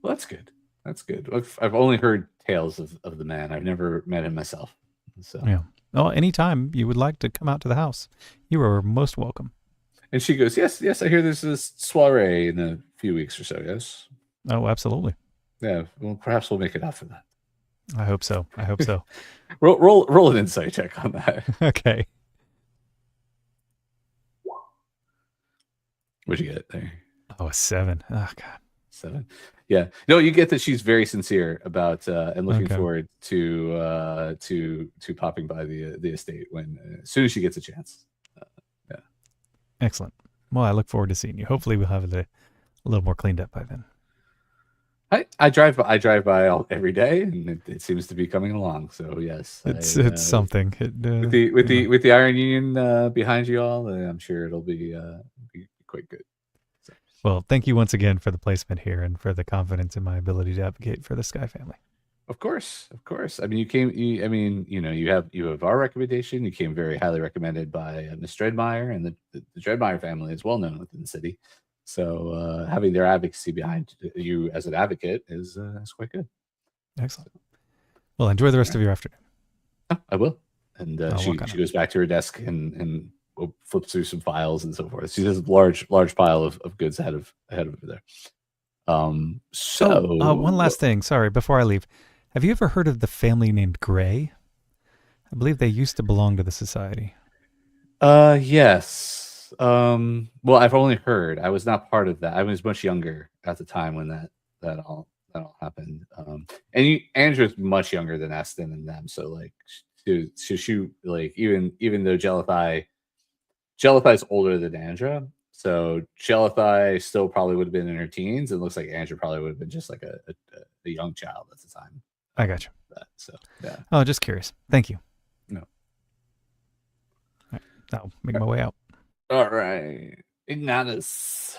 Well, that's good. That's good. I've only heard tales of the man. I've never met him myself. So yeah. Well, anytime you would like to come out to the house, you are most welcome. And she goes, yes. I hear there's this soiree in a few weeks or so. Yes. Oh, absolutely. Yeah. Well, perhaps we'll make it out for that. I hope so. roll an insight check on that. Okay. What'd you get there? Oh, a 7. Oh God. 7. Yeah. No, you get that she's very sincere about and looking forward to popping by the estate as soon as she gets a chance. Yeah. Excellent. Well, I look forward to seeing you. Hopefully, we'll have it a little more cleaned up by then. I drive by every day, and it seems to be coming along. So yes, it's something. With the Iron Union behind you all, I'm sure it'll be quite good. So. Well, thank you once again for the placement here and for the confidence in my ability to advocate for the Skye family. Of course. I mean, you have our recommendation. You came very highly recommended by Miss Dreadmire, and the Dreadmire family is well known within the city. So having their advocacy behind you as an advocate is quite good. Excellent. Well, enjoy the rest of your afternoon. Oh, I will. And she goes back to her desk and flips through some files and so forth. She has a large pile of goods ahead of her there. One last thing. Sorry, before I leave, have you ever heard of the family named Gray? I believe they used to belong to the society. Yes. Well, I've only heard. I was not part of that. I was much younger at the time when that all happened. And Andra's much younger than Esten and them, so like she like even though Jalathi's older than Andra, so Jalathi still probably would have been in her teens. It looks like Andra probably would have been just like a young child at the time. I got you. So yeah. Oh, just curious. Thank you. No. All right, I'll make my way out. All right, Ignatis.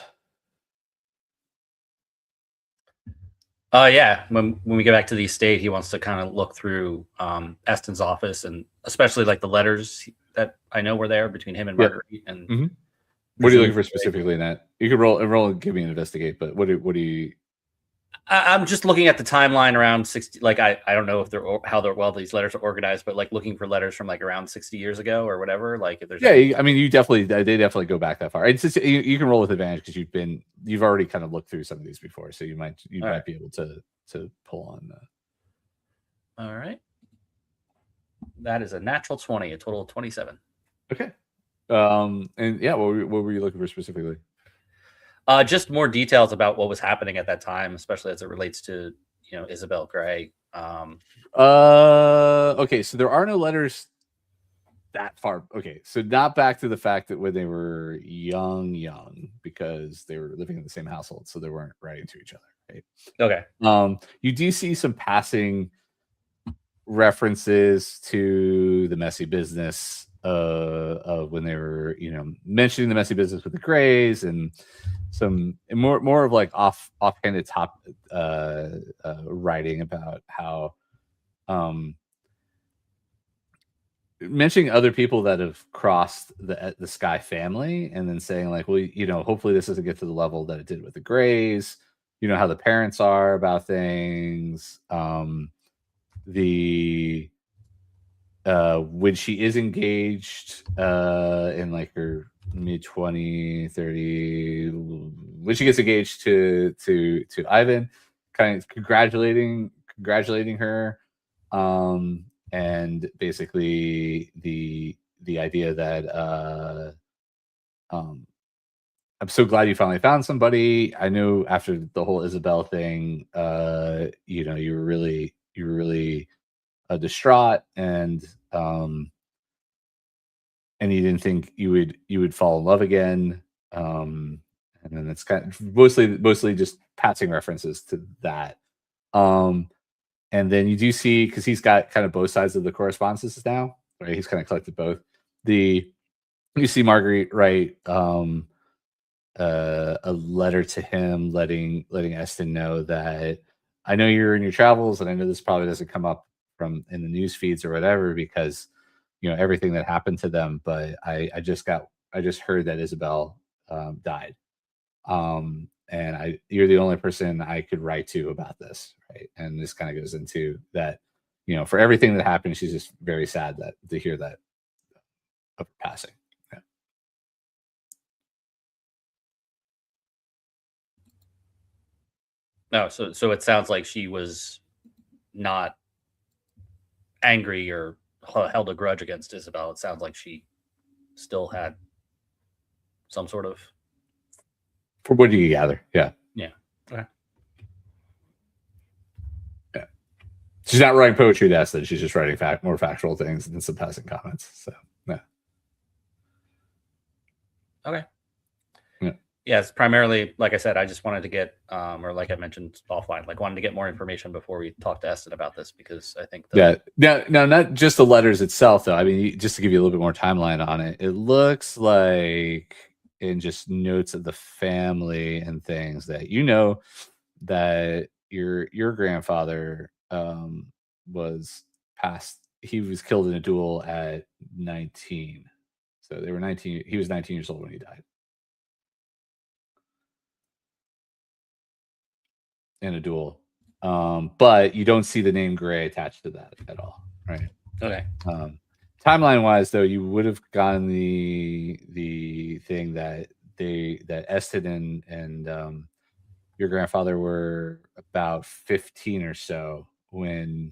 Yeah. When we get back to the estate, he wants to kind of look through Esten's office, and especially like the letters that I know were there between him and Marguerite. And what are you looking for specifically in that? You could roll and give me an investigate, but what do you? I'm just looking at the timeline around 60. Like I don't know if these letters are organized, but like looking for letters from like around 60 years ago or whatever. Like if there's they definitely go back that far. It's just you can roll with advantage because you've already kind of looked through some of these before, so you might be able to pull on. All right, that is a natural 20, a total of 27. Okay, and yeah, what were you looking for specifically? Just more details about what was happening at that time, especially as it relates to, Isabelle Gray. Okay, so there are no letters that far. Okay, so not back to the fact that when they were young, because they were living in the same household, so they weren't writing to each other, right? Okay. You do see some passing references to the messy business of when they were, mentioning the messy business with the Grays and some more of like offhanded writing about how mentioning other people that have crossed the Skye family, and then saying like, well, hopefully this doesn't get to the level that it did with the Grays. How the parents are about things. When she is engaged in like her mid-20, 30, when she gets engaged to Ivan, kind of congratulating her, and basically the the idea that I'm so glad you finally found somebody. I knew after the whole Isabelle thing, you know, you were really distraught, and you didn't think you would fall in love again. And then it's kind of mostly just passing references to that. And then you do see, because he's got kind of both sides of the correspondences now, right? He's kind of collected both. You see Marguerite write a letter to him, letting Esten know that I know you're in your travels, and I know this probably doesn't come up from in the news feeds or whatever, because you know everything that happened to them. But I just heard that Isabelle died, and you're the only person I could write to about this, right? And this kind of goes into that, you know, for everything that happened, she's just very sad to hear that of passing. Yeah. No, so it sounds like she was not angry or held a grudge against Isabelle. It sounds like she still had some sort of. From what you gather, yeah. Yeah. Okay. Yeah. She's not writing poetry to Esten. She's just writing more factual things and some passing comments. So, yeah. Okay. Yeah. Yeah, it's primarily, like I said, I just wanted to get, or like I mentioned offline, like wanted to get more information before we talk to Esten about this, because I think that. Yeah. No, not just the letters itself, though. I mean, just to give you a little bit more timeline on it, it looks like in just notes of the family and things that, you know, that your grandfather was passed. He was killed in a duel at 19. So they were 19. He was 19 years old when he died. In a duel. But you don't see the name Gray attached to that at all, right? Okay. Timeline wise, though, you would have gotten the thing that Esten and your grandfather were about 15 or so when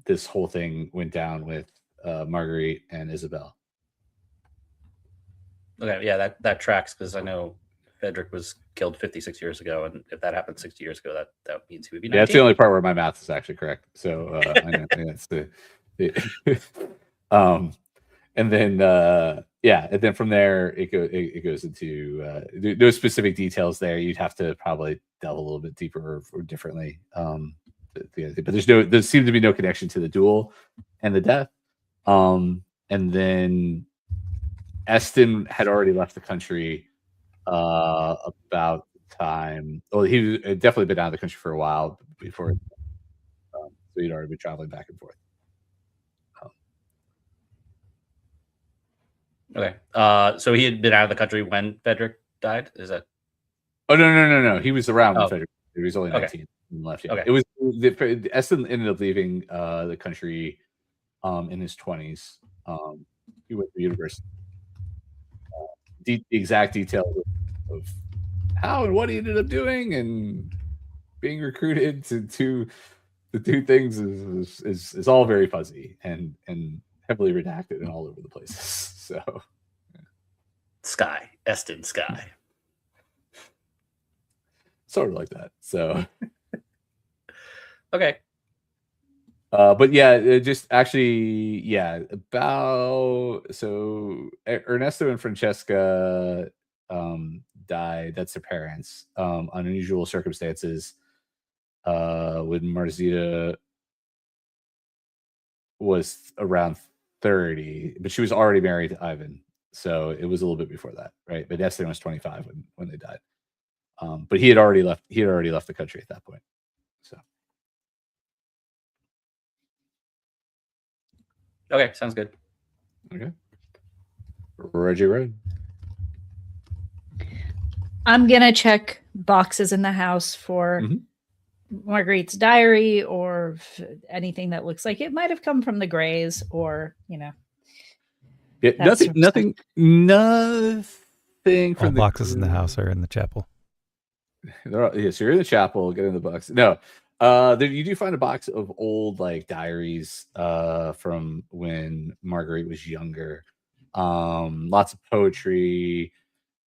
this whole thing went down with Marguerite and Isabelle. Okay, yeah, that tracks, because I know Frederick was killed 56 years ago, and if that happened 60 years ago, that means he would be 19. Yeah, that's the only part where my math is actually correct. So I know that's the and then and then from there it goes into those specific details there. You'd have to probably delve a little bit deeper or differently. But there seems to be no connection to the duel and the death. And then Esten had already left the country about the time. Well, he had definitely been out of the country for a while before, so he'd already been traveling back and forth. Okay. So he had been out of the country when Frederick died? Is that? Oh, no. He was around when Frederick. He was only 19 Okay. and left. Yeah. Okay. It was Esten ended up leaving the country in his 20s. He went to university. The exact details of how and what he ended up doing and being recruited to do things is all very fuzzy and heavily redacted and all over the places. So Skye, Esten Skye. Sort of like that. So okay. But yeah, just actually, yeah, so Ernesto and Francesca died. That's their parents on unusual circumstances when Marzita was around 30, but she was already married to Ivan, so it was a little bit before that, right? But Esten was 25 when they died, but he had already left the country at that point. So okay, sounds good. Okay, Reggie Road. I'm gonna check boxes in the house for Marguerite's diary or anything that looks like it might have come from the Grays, or Yeah, that nothing from All the boxes in the house are in the chapel. so you're in the chapel, get in the box. No, You do find a box of old like diaries from when Marguerite was younger. Lots of poetry,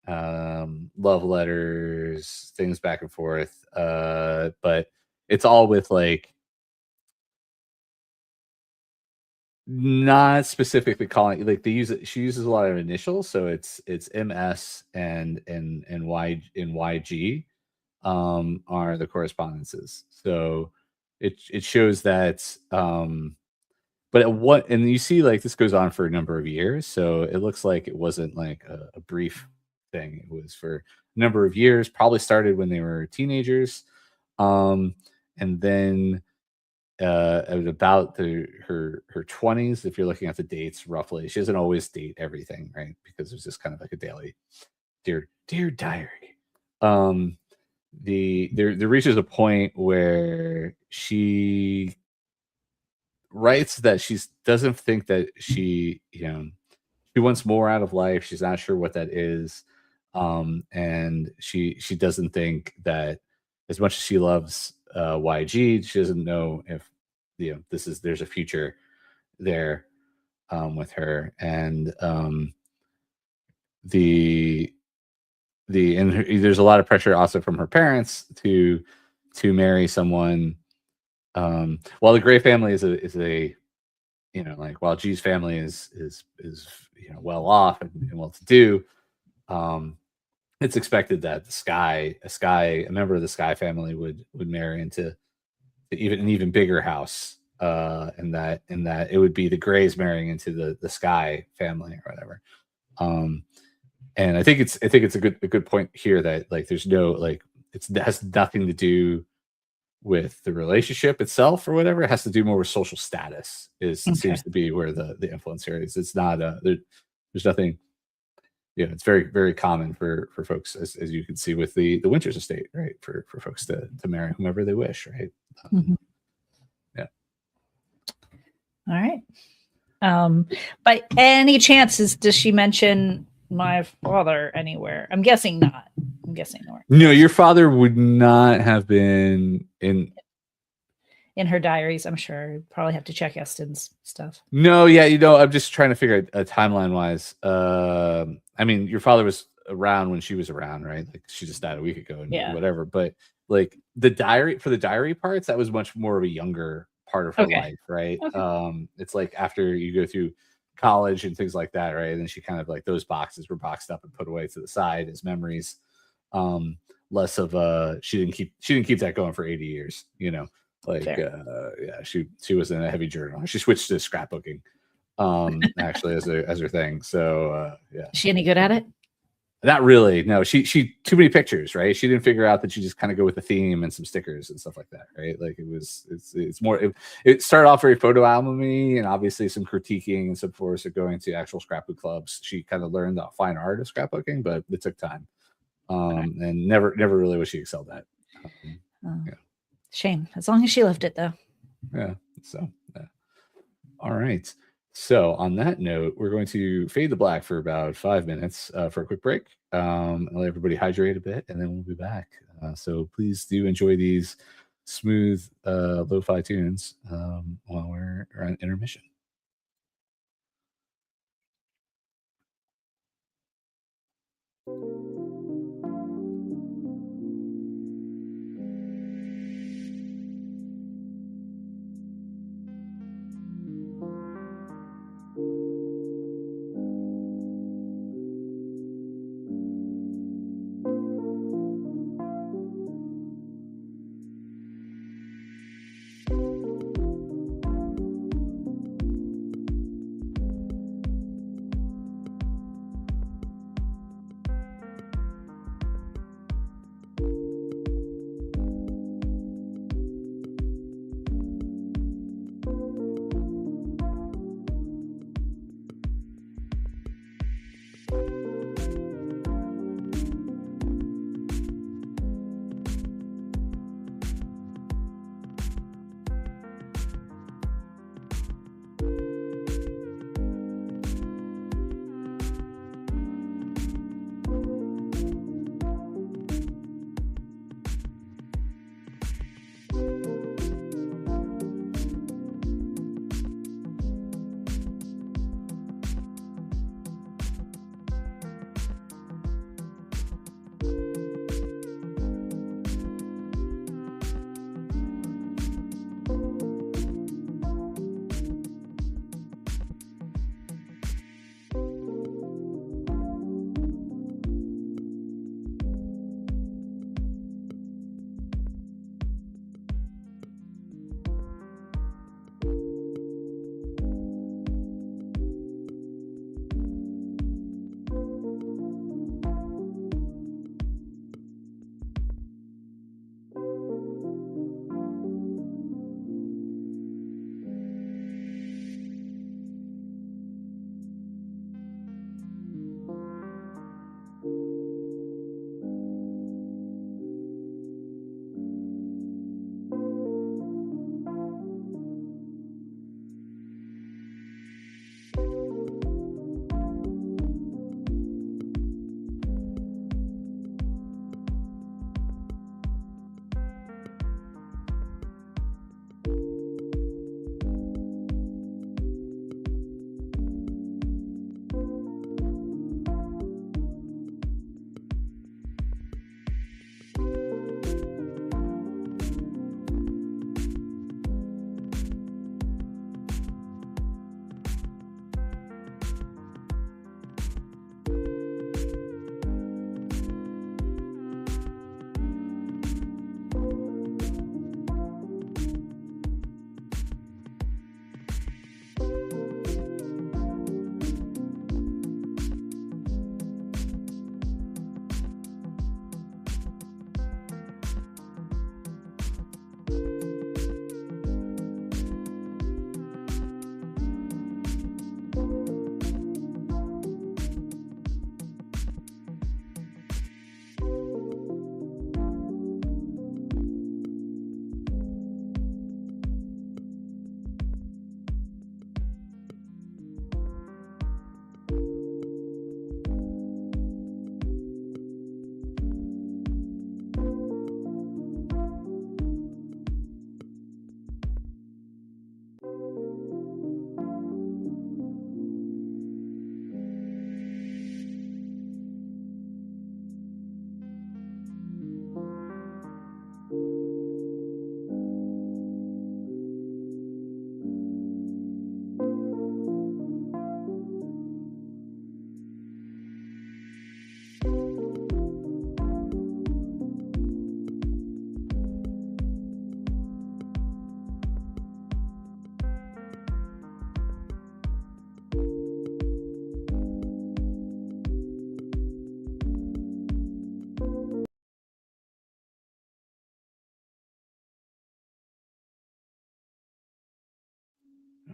love letters, things back and forth. But it's all with like not specifically calling, like they use it. She uses a lot of initials, so it's MS and YG are the correspondences. So it shows that but at what, and you see like this goes on for a number of years, so it looks like it wasn't like a brief thing. It was for a number of years, probably started when they were teenagers, and then at about her 20s, if you're looking at the dates roughly. She doesn't always date everything, right? Because it's just kind of like a daily dear diary. There reaches a point where she writes that she doesn't think that she wants more out of life. She's not sure what that is, and she doesn't think that as much as she loves YG, she doesn't know if there's a future there with her. And there's a lot of pressure also from her parents to marry someone. While the Gray family is a like while G's family is well off and well to do, it's expected that a member of the Skye family would marry into an even bigger house, and that it would be the Grays marrying into the Skye family or whatever. And I think it's a good point here that like there's no like it has nothing to do with the relationship itself or whatever. It has to do more with social status. Seems to be where the influence here is. It's not there's nothing. It's very, very common for folks, as you can see with the Winters estate, right? For folks to marry whomever they wish, right? Yeah. All right. By any chances, does she mention my father anywhere? I'm guessing not. No, your father would not have been in her diaries. I'm sure. Probably have to check Esten's stuff. No, yeah, I'm just trying to figure out timeline wise. I mean, your father was around when she was around, right? Like she just died a week ago and whatever. But like the diary parts, that was much more of a younger part of her life, right? Okay. It's like after you go through college and things like that, right? And then she kind of like those boxes were boxed up and put away to the side as memories. Less of she didn't keep that going for 80 years, like she was in a heavy journal. She switched to scrapbooking actually as her thing. So yeah. Is she any good at it? Not really. No, she too many pictures, right? She didn't figure out that you just kind of go with the theme and some stickers and stuff like that, right? Like it's more. It started off very photo album-y and obviously some critiquing and so forth. So going to actual scrapbook clubs, she kind of learned the fine art of scrapbooking, but it took time, and never really was she excelled at. Shame. As long as she loved it, though. Yeah. So, all right. So on that note, we're going to fade to black for about 5 minutes for a quick break. I'll let everybody hydrate a bit, and then we'll be back. So please do enjoy these smooth lo-fi tunes while we're on intermission.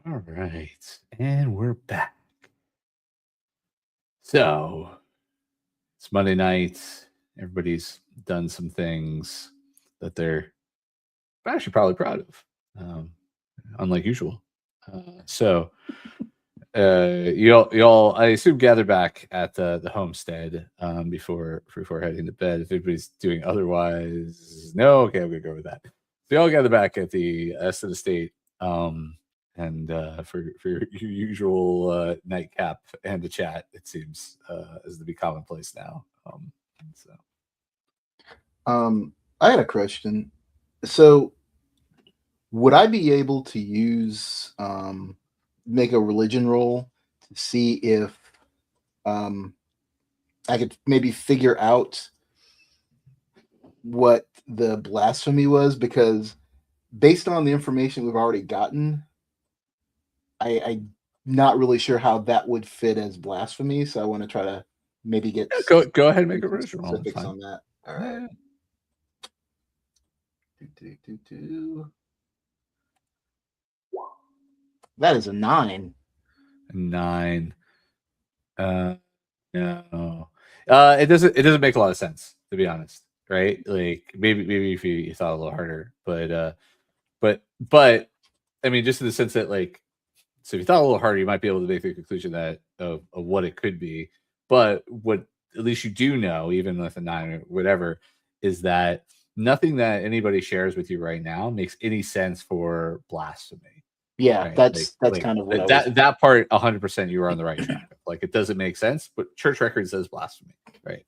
All right. And we're back. So it's Monday night. Everybody's done some things that they're actually probably proud of, unlike usual. So y'all, I assume, gather back at the homestead before heading to bed. If anybody's doing otherwise, no. Okay, I'm gonna go with that. So y'all gather back at the Esten estate, and for your usual nightcap and a chat. It seems is to be commonplace now. So I had a question. So, would I be able to use make a religion roll to see if I could maybe figure out what the blasphemy was? Because based on the information we've already gotten, I'm not really sure how that would fit as blasphemy. So I want to try to maybe get go ahead and make a religion roll. specifics on that. All right. That is a 9. 9. No. It doesn't make a lot of sense, to be honest, right? Like maybe if you thought a little harder, but I mean, just in the sense that, like, so if you thought a little harder, you might be able to make the conclusion that of what it could be. But what at least you do know, even with a 9 or whatever, is that nothing that anybody shares with you right now makes any sense for blasphemy. Yeah, right? that's kind of what that part. 100%, you are on the right track. Like, it doesn't make sense, but church record says blasphemy, right?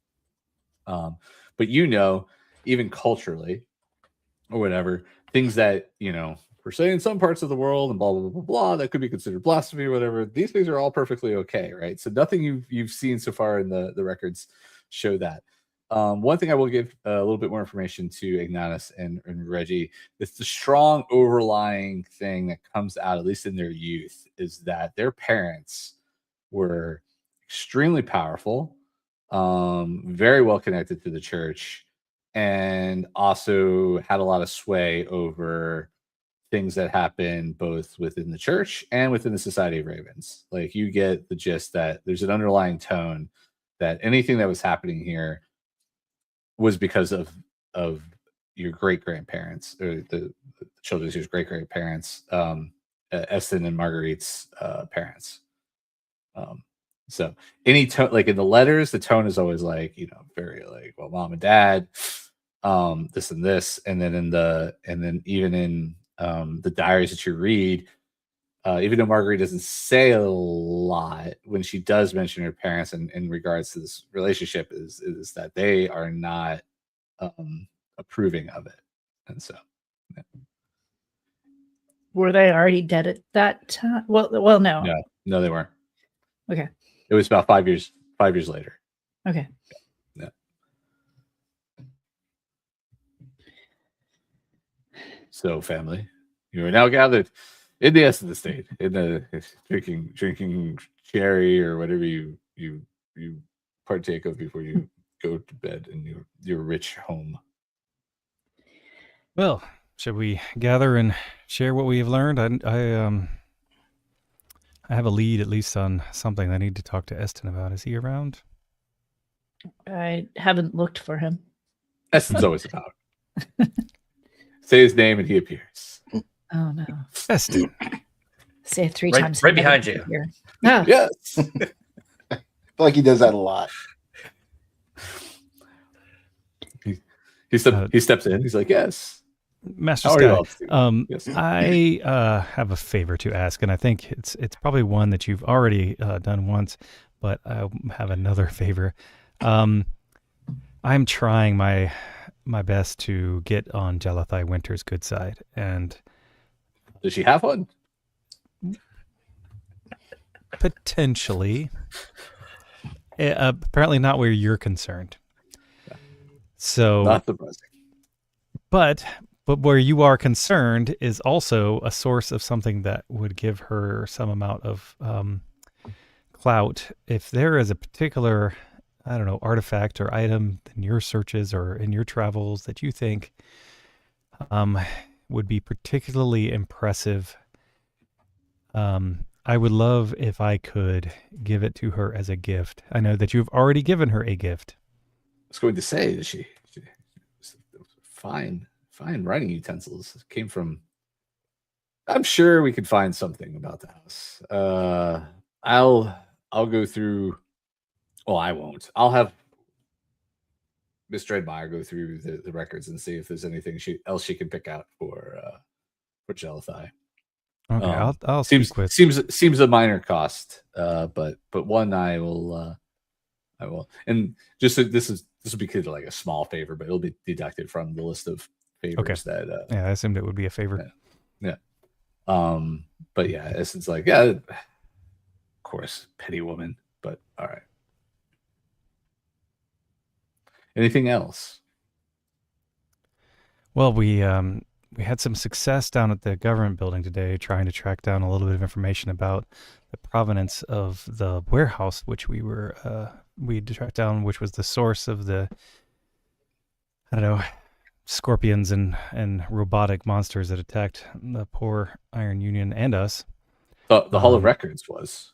But even culturally or whatever, things that per se in some parts of the world and blah blah blah blah that could be considered blasphemy or whatever. These things are all perfectly okay, right? So nothing you've seen so far in the records show that. One thing I will give a little bit more information to Ignatis and Reggie. It's the strong overlying thing that comes out, at least in their youth, is that their parents were extremely powerful, very well connected to the church, and also had a lot of sway over things that happen both within the church and within the Society of Ravens. Like, you get the gist that there's an underlying tone that anything that was happening here was because of your great grandparents, or the children's great grandparents, Esten and Marguerite's parents. So any tone, like in the letters, the tone is always like, very like, well, mom and dad, this and this, and then even in the diaries that you read, even though Marguerite doesn't say a lot, when she does mention her parents in regards to this relationship, is that they are not approving of it. And so, yeah. Were they already dead at that time? Well, no. No, they weren't. Okay. It was about 5 years later. Okay. Yeah. So, family, you are now gathered in the Esten estate, in the drinking cherry or whatever you partake of before you go to bed in your rich home. Well, should we gather and share what we have learned? I have a lead, at least, on something I need to talk to Esten about. Is he around? I haven't looked for him. Esten's always about. Say his name and he appears. Oh no. Esten. Say it 3 times. Right behind you. Oh. Yes. I feel like he does that a lot. He steps in. He's like, yes. Master Skye, yes. I have a favor to ask, and I think it's probably one that you've already done once, but I have another favor. I'm trying my best to get on Jalathi Winter's good side, and does she have one? Potentially. Apparently not where you're concerned. So not surprising. But where you are concerned is also a source of something that would give her some amount of clout. If there is a particular, I don't know, artifact or item in your searches or in your travels that you think would be particularly impressive, I would love if I could give it to her as a gift. I know that you've already given her a gift. I was going to say that she fine writing utensils. It came from. I'm sure we could find something about the house. I'll go through. Well, I won't. I'll have Miss Dreadmire go through the records and see if there's anything else she can pick out for Jalathi. Okay, I'll seems speak with. seems a minor cost, but one I will. And just this will be considered like a small favor, but it'll be deducted from the list of favors that. Yeah, I assumed it would be a favor. Yeah. But yeah, Esten's like, yeah, of course, petty woman, but all right. Anything else? Well, we had some success down at the government building today, trying to track down a little bit of information about the provenance of the warehouse, which we tracked down, which was the source of the, I don't know, scorpions and robotic monsters that attacked the poor Iron Union and us. The Hall of Records was.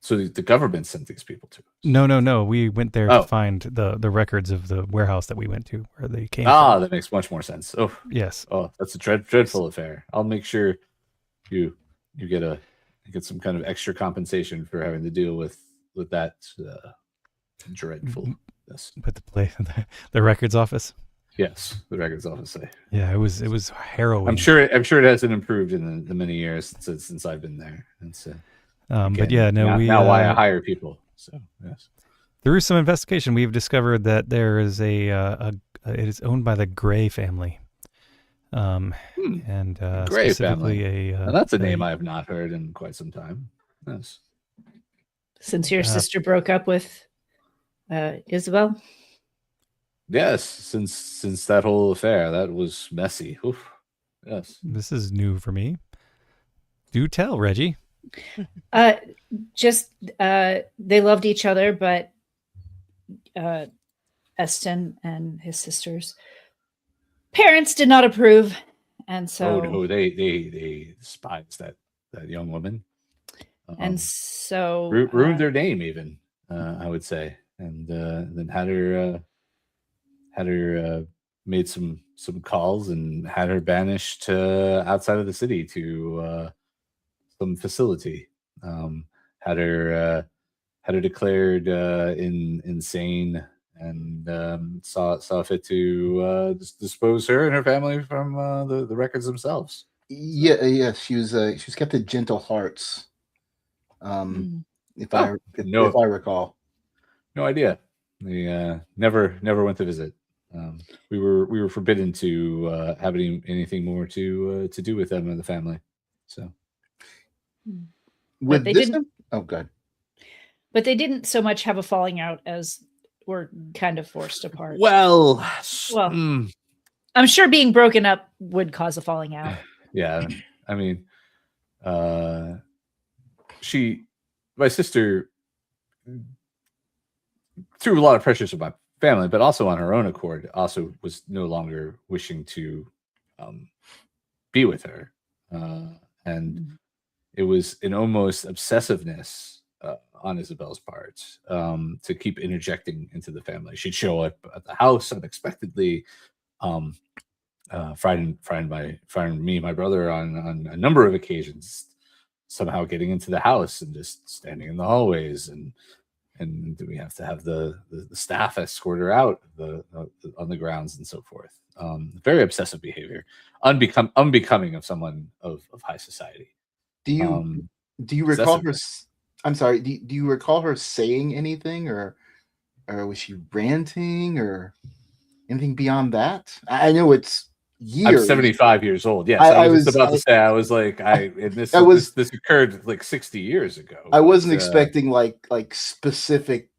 So the government sent these people to us. No. We went there to find the records of the warehouse that we went to, where they came from. That makes much more sense. Oh, yes. Oh, that's a dreadful affair. I'll make sure you get some kind of extra compensation for having to deal with that dreadfulness. With the records office. Yes, the records office. Yeah, it was harrowing. I'm sure it hasn't improved in the many years since I've been there. And so. But yeah, no, now why I hire people. So yes, through some investigation, we've discovered that there is it is owned by the Gray family, and Gray specifically family. That's a name I have not heard in quite some time. Yes, since your sister broke up with Isabelle. Yes, since that whole affair, that was messy. Oof. Yes, this is new for me. Do tell, Reggie. Just they loved each other, but Esten and his sister's parents did not approve, and so they despised that young woman, and so ruined their name even, I would say, and then had her made some calls and had her banished outside of the city to some facility. Had her declared insane, and saw fit to dispose her and her family from the records themselves. Yeah, she was kept at Gentle Hearts. If I recall. No idea. We never went to visit. We were forbidden to have anything more to do with them and the family. So. With this, good. But they didn't so much have a falling out as were kind of forced apart. Well, I'm sure being broken up would cause a falling out. Yeah, I mean, my sister, threw a lot of pressures on my family, but also on her own accord, also was no longer wishing to be with her, and it was an almost obsessiveness on Isabelle's part to keep interjecting into the family. She'd show up at the house unexpectedly, frightening me, my brother, on a number of occasions, somehow getting into the house and just standing in the hallways, and we have to have the staff escort her out on the grounds and so forth. Very obsessive behavior, unbecoming of someone of high society. Do you recall her? I'm sorry. Do you recall her saying anything, or was she ranting, or anything beyond that? I know it's years. I'm 75 years old. Yes, I was just about to say. I was like, this occurred like 60 years ago. I wasn't expecting like specific,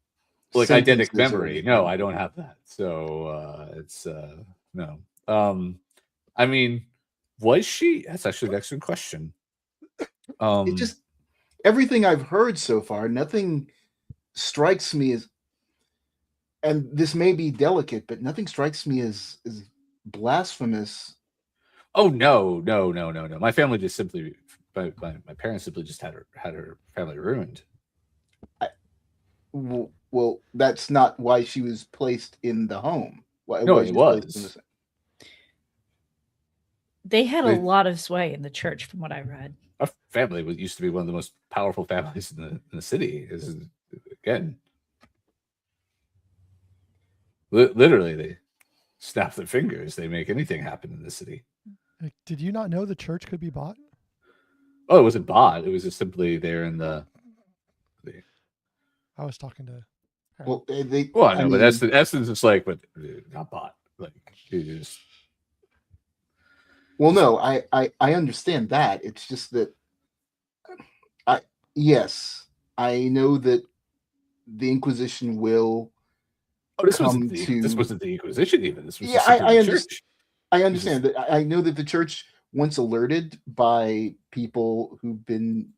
like eidetic memory. No, I don't have that. So it's no. I mean, was she? That's actually an excellent question. It just, everything I've heard so far, nothing strikes me as, and this may be delicate, but nothing strikes me as blasphemous. Oh no. My family just simply, my parents simply just had her family ruined. Well, that's not why she was placed in the home. No, it was. They had a lot of sway in the church, from what I read. Our family used to be one of the most powerful families in the city. Again, literally, they snap their fingers. They make anything happen in the city. Did you not know the church could be bought? Oh, it wasn't bought. It was just simply there in the. I was talking to. Well, I know, but Esten's just like, but not bought. Like, you just. Well, no, I understand that. It's just that. Yes, I know that the Inquisition will. Oh, this wasn't the Inquisition even. This was I understand. church. I understand that. I know that the church, once alerted by people who've been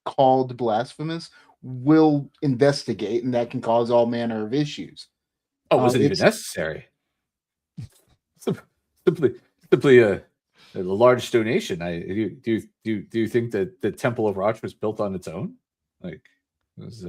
called blasphemous, will investigate, and that can cause all manner of issues. Oh, was it even necessary? Simply a large donation. Do you think that the Temple of Roch was built on its own? Like, it was.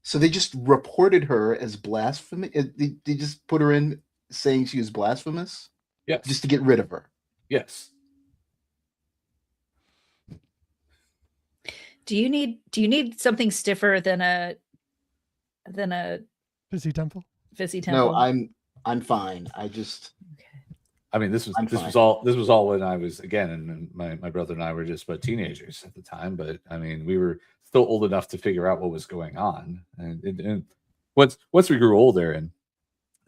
So they just reported her as blasphemy. They just put her in saying she was blasphemous. Yes. Just to get rid of her. Yes. Do you need something stiffer than a fizzy temple? Fizzy temple. No, I'm fine. I just. Okay. I mean, this was all when I was, again, and my brother and I were just about teenagers at the time. But I mean, we were still old enough to figure out what was going on. And once we grew older, and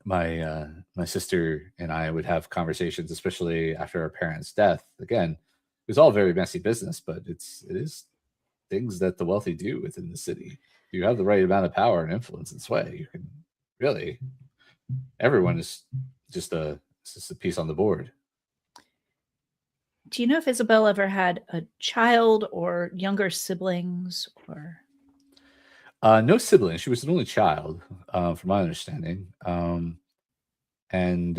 my sister and I would have conversations, especially after our parents' death. Again, it was all very messy business, but it is things that the wealthy do within the city. If you have the right amount of power and influence and sway, you can really. Everyone is just a piece on the board. Do you know if Isabelle ever had a child or younger siblings or? No siblings. She was an only child, from my understanding. And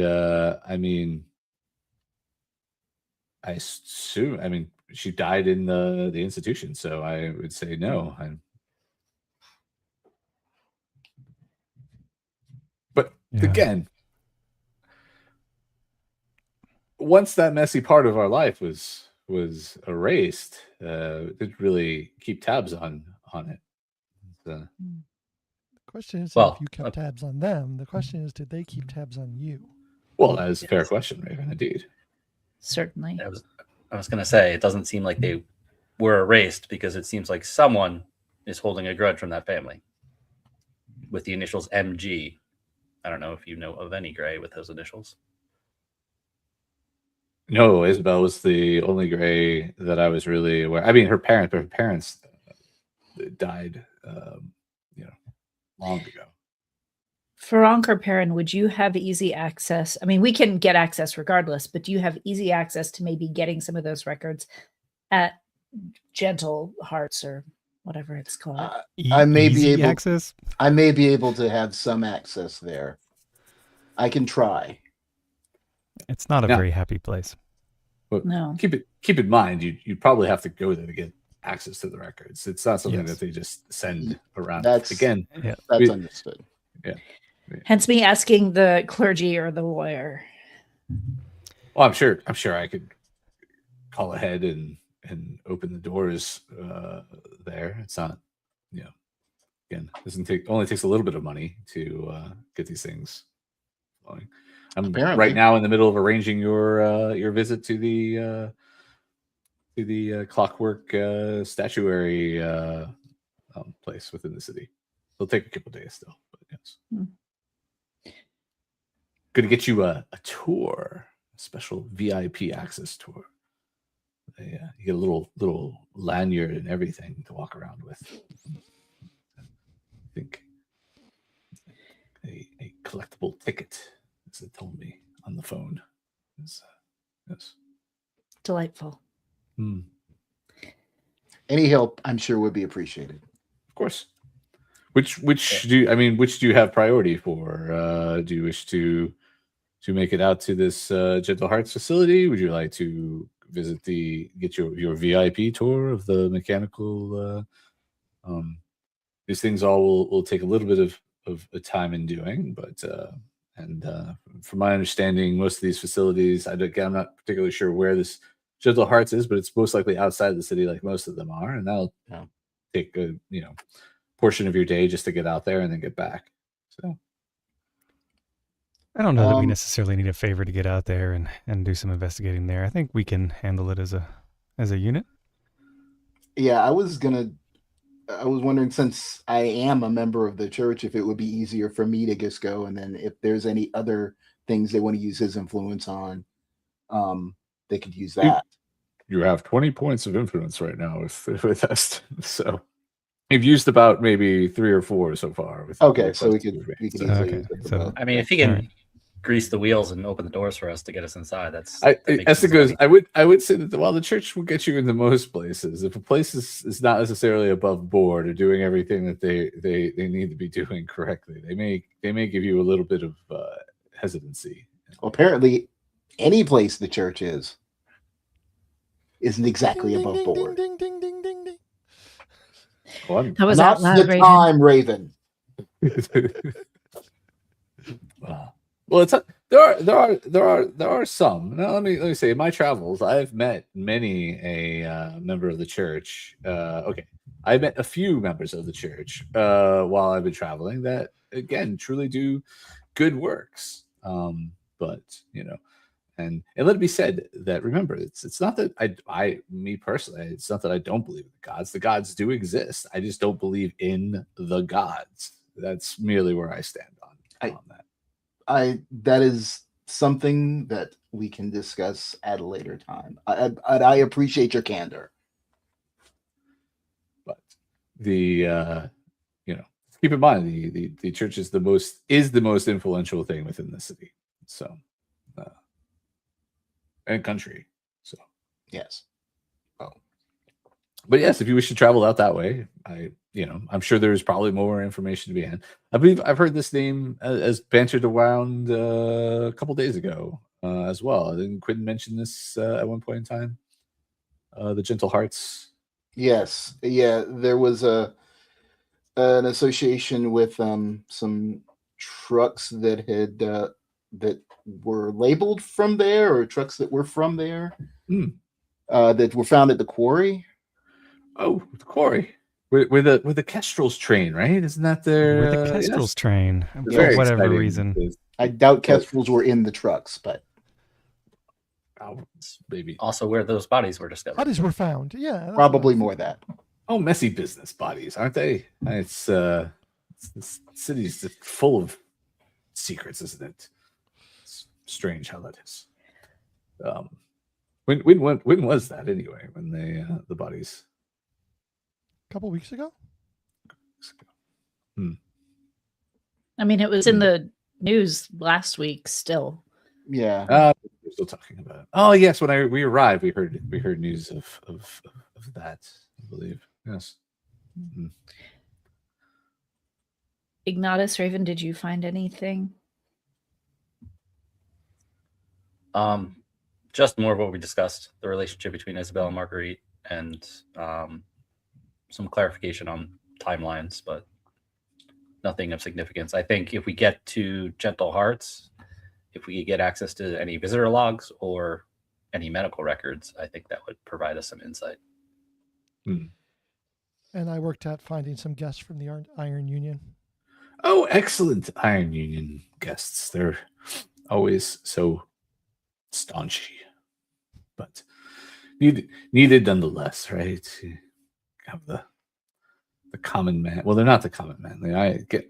I mean, I assume. I mean, she died in the institution, so I would say no. But again, once that messy part of our life was erased, didn't really keep tabs on it. The question is if you kept tabs on them. The question is, did they keep tabs on you? Well, that is a fair question, Raven. Indeed. Certainly. I was going to say, it doesn't seem like they were erased, because it seems like someone is holding a grudge from that family with the initials MG. I don't know if you know of any Gray with those initials. No, Isabelle was the only Gray that I was really aware. I mean, her parents died, long ago. Frank or Parin, would you have easy access? I mean, we can get access regardless, but do you have easy access to maybe getting some of those records at Gentle Hearts or whatever it's called? I may be able to have some access there. I can try. It's not a very happy place. But no. Keep in mind, you probably have to go there to get access to the records. It's not something that they just send around. That's understood. Yeah. Hence me asking the clergy or the lawyer. Well, I'm sure I could call ahead and open the doors there. It's not, again, only takes a little bit of money to get these things flowing. I'm right now in the middle of arranging your visit to the clockwork statuary place within the city. It'll take a couple days still, but yes. Going to get you a tour, a special VIP access tour. You get a little lanyard and everything to walk around with. I think a collectible ticket, as it told me on the phone. Yes. Delightful. Any help, I'm sure, would be appreciated. Of course. Which do you have priority for? Do you wish to make it out to this Gentle Hearts facility? Would you like to get your VIP tour of the mechanical? These things all will take a little bit of time in doing, but from my understanding, most of these facilities, I'm not particularly sure where this Gentle Hearts is, but it's most likely outside the city, like most of them are, and that'll take a portion of your day just to get out there and then get back. So I don't know that we necessarily need a favor to get out there and do some investigating there. I think we can handle it as a unit. Yeah, I was wondering, since I am a member of the church, if it would be easier for me to just go, and then if there's any other things they want to use his influence on, they could use that. You have 20 points of influence right now with us, so you've used about maybe 3 or 4 so far. Okay, so we could easily use it. So, I mean, if he can grease the wheels and open the doors for us to get us inside, as it goes, I would say that while the church will get you into most places, if a place is not necessarily above board or doing everything that they need to be doing correctly, they may give you a little bit of hesitancy. Well, apparently, any place the church isn't exactly above board. Ding, ding, ding, ding, ding. That was Not out loud, the Raven. time, Raven. Wow. Well, there are some. Now let me say, in my travels, I've met many a member of the church. Okay, I met a few members of the church while I've been traveling that again truly do good works. But and let it be said that, remember, it's not that me personally, it's not that I don't believe in the gods. The gods do exist. I just don't believe in the gods. That's merely where I stand on that. That is something that we can discuss at a later time. I appreciate your candor, but keep in mind the church is the most influential thing within the city, so and country. So yes. But yes, if you wish to travel out that way, I'm sure there's probably more information to be had. I believe I've heard this name as bantered around a couple days ago as well. Didn't Quinn mention this at one point in time? The Gentle Hearts. Yes. Yeah. There was an association with some trucks that had that were labeled from there, or trucks that were from there that were found at the quarry. Oh, the quarry. Where the Kestrels train, right? Isn't that their where the Kestrels train? Very For whatever exciting. reason. I doubt Kestrels were in the trucks, but maybe also where those bodies were discovered. Bodies were found. Yeah. that's probably what I more that. Oh, messy business bodies, aren't they? It's the city's just full of secrets, isn't it? It's strange how that is. When was that anyway? When the bodies? A couple weeks ago. I mean, it was in the news last week still. Yeah. We're still talking about it. Oh yes, when we arrived, we heard news of that, I believe. Yes. Mm-hmm. Ignatis, Raven, did you find anything? Just more of what we discussed, the relationship between Isabelle and Marguerite, and some clarification on timelines, but nothing of significance. I think if we get to Gentle Hearts, if we get access to any visitor logs or any medical records, I think that would provide us some insight. Hmm. And I worked at finding some guests from the Iron Union. Oh, excellent Iron Union guests. They're always so staunchy, but needed nonetheless, right? You have the common man. Well, they're not the common man.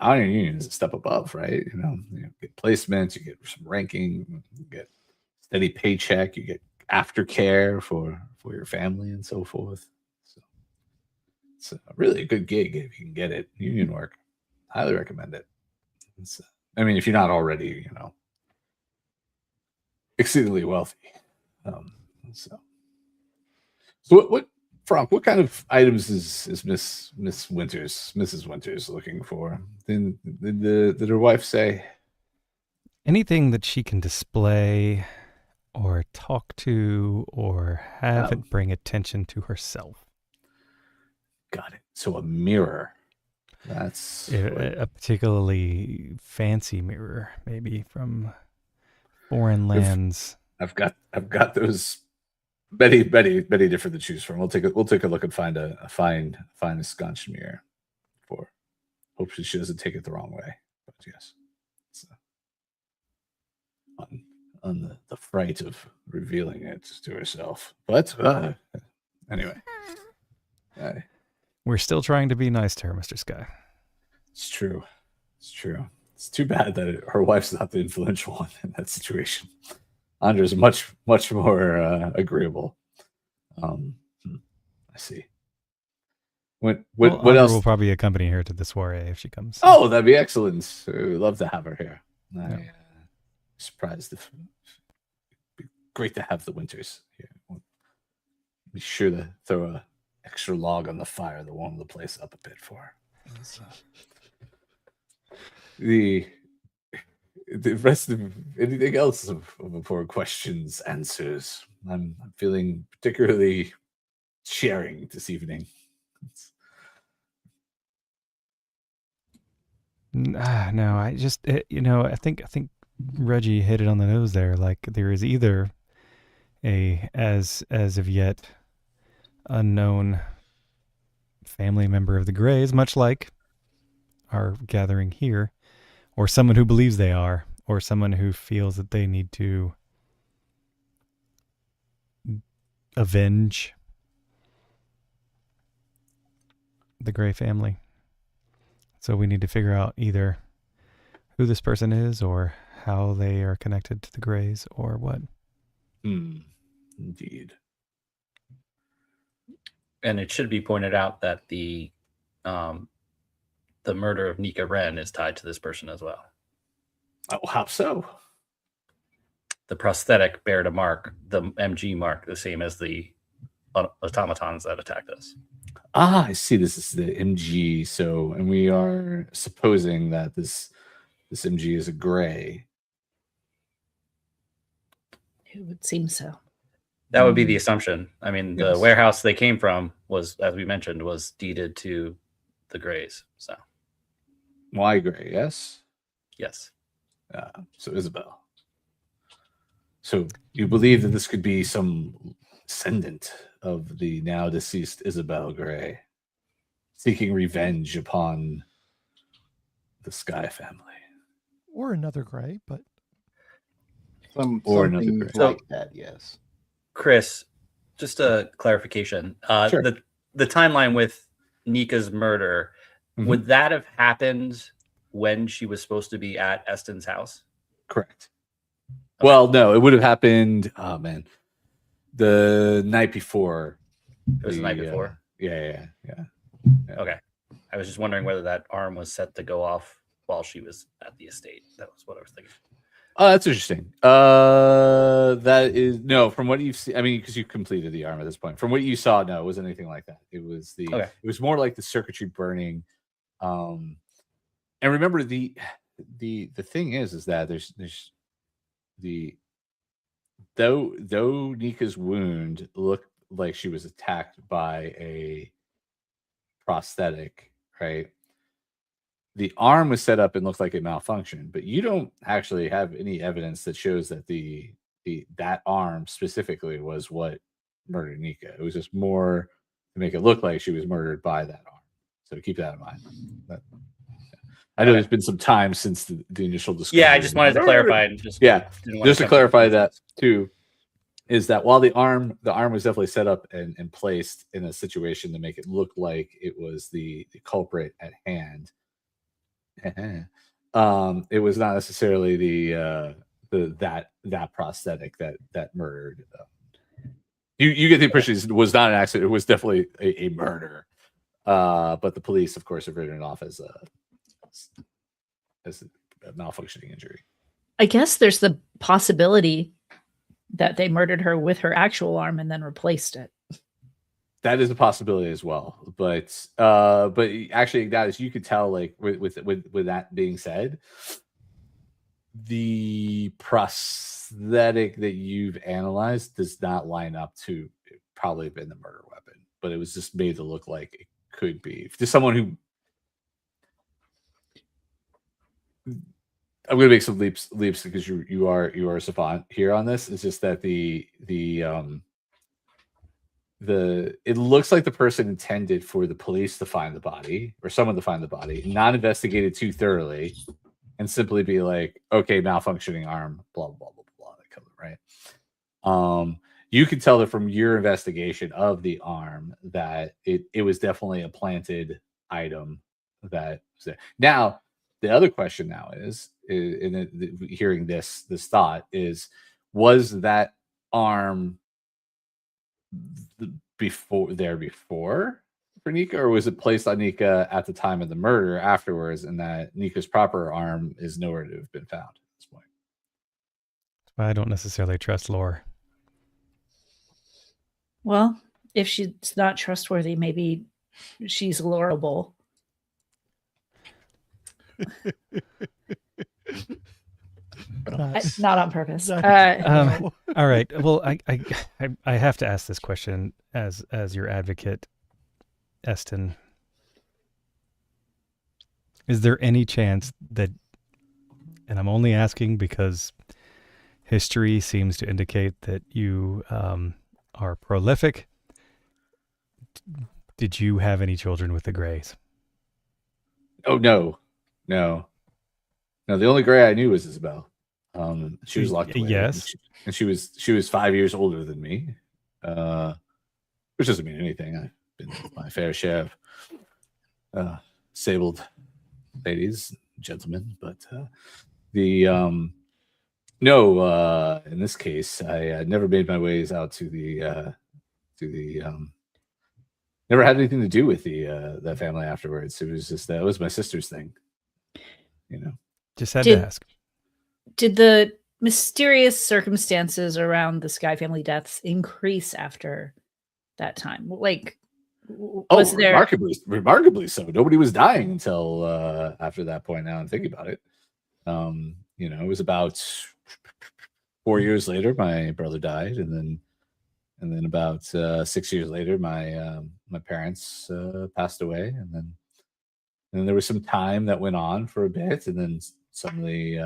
Iron Union is a step above, right? You get placements, you get some ranking, you get steady paycheck, you get aftercare for your family and so forth. So it's really a good gig if you can get it. Union work, highly recommend it. I mean, if you're not already, exceedingly wealthy. So what Frank, what kind of items is Mrs. Winters looking for? Did her wife say? Anything that she can display or talk to or have it bring attention to herself. Got it. So a mirror. That's a particularly fancy mirror, maybe from foreign lands. I've got those many different to choose from. We'll take a look and find a scotch mirror for. Hopefully she doesn't take it the wrong way. But yes. So, on the fright of revealing it to herself. But anyway. We're still trying to be nice to her, Mr. Skye. It's true. It's too bad that her wife's not the influential one in that situation. Andra's much more agreeable. I see. What else? Will probably accompany her to the soiree if she comes. Oh, that'd be excellent. We'd love to have her here. I'm surprised. It'd be great to have the Winters here. Be sure to throw a extra log on the fire to warm the place up a bit for her. The rest of anything else for questions, answers. I'm feeling particularly sharing this evening. No, I just I think Reggie hit it on the nose there. Like there is either a as of yet unknown family member of the Greys, much like our gathering here, or someone who believes they are, or someone who feels that they need to avenge the Grey family. So we need to figure out either who this person is or how they are connected to the Greys or what. Indeed. And it should be pointed out that the murder of Nika Wren is tied to this person as well. Oh, how so? The prosthetic bared a mark, the MG mark, the same as the automatons that attacked us. I see. This is the MG. So, and we are supposing that this MG is a Grey. It would seem so. That would be the assumption. I mean, the warehouse they came from was, as we mentioned, was deeded to the Greys. So, why Grey? Yes. So Isabelle. So you believe that this could be some descendant of the now deceased Isabelle Grey, seeking revenge upon the Skye family, or another Grey, but something like that. Yes. Chris, just a clarification. Sure. The timeline with Nika's murder, would that have happened when she was supposed to be at Esten's house? Correct. Okay. Well, no, it would have happened. Oh man, the night before. It was the night before. Yeah. Okay, I was just wondering whether that arm was set to go off while she was at the estate. That was what I was thinking. Oh, that's interesting. That is no. From what you've seen, I mean, because you completed the arm at this point. From what you saw, no, it wasn't anything like that. It was It was more like the circuitry burning. And remember the thing is that there's though Nika's wound looked like she was attacked by a prosthetic, right? The arm was set up and looked like it malfunctioned, but you don't actually have any evidence that shows that that arm specifically was what murdered Nika. It was just more to make it look like she was murdered by that arm. So keep that in mind. I know there's been some time since the initial discussion. Yeah, I just wanted to clarify. Just to clarify that too, is that while the arm was definitely set up and placed in a situation to make it look like it was the culprit at hand. It was not necessarily that prosthetic that murdered. You get the impression it was not an accident. It was definitely a murder. But the police, of course, have written it off as a malfunctioning injury. I guess there's the possibility that they murdered her with her actual arm and then replaced it. That is a possibility as well, but actually, Ignatis, you could tell, like, with that being said, the prosthetic that you've analyzed does not line up to probably have been the murder weapon, but it was just made to look like it could be. To someone who, I'm going to make some leaps because you are a savant here on this. It's just that it looks like the person intended for the police to find the body, or someone to find the body, not investigated too thoroughly, and simply be like, okay, malfunctioning arm, blah blah blah blah blah, right? You can tell that from your investigation of the arm that it was definitely a planted item. That was there. Now, the other question now is, hearing this thought is, was that arm before for Nika, or was it placed on Nika at the time of the murder afterwards, and that Nika's proper arm is nowhere to have been found at this point? I don't necessarily trust lore. Well, if she's not trustworthy, maybe she's loreable. Not on purpose. All right. Well, I have to ask this question as your advocate, Esten. Is there any chance that, and I'm only asking because history seems to indicate that you are prolific, did you have any children with the Greys? Oh, no. The only Grey I knew was Isabelle. She was locked away. Yes. And she was 5 years older than me, which doesn't mean anything. I've been my fair share of disabled ladies, gentlemen, but no, in this case, I never made my ways out to the never had anything to do with that family afterwards. It was just that was my sister's thing, you know. Just had to ask. Did the mysterious circumstances around the Skye family deaths increase after that time? Like, was there remarkably so? Nobody was dying until after that point. Now I'm thinking about it. It was about 4 years later, my brother died, and then about 6 years later, my parents passed away, and then there was some time that went on for a bit, and then suddenly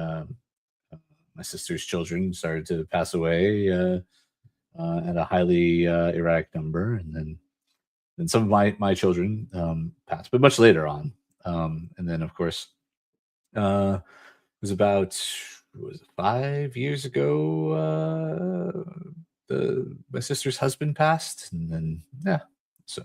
my sister's children started to pass away at a highly erratic number, and then some of my children passed, but much later on. And then, of course, it was about 5 years ago. My sister's husband passed, and then so.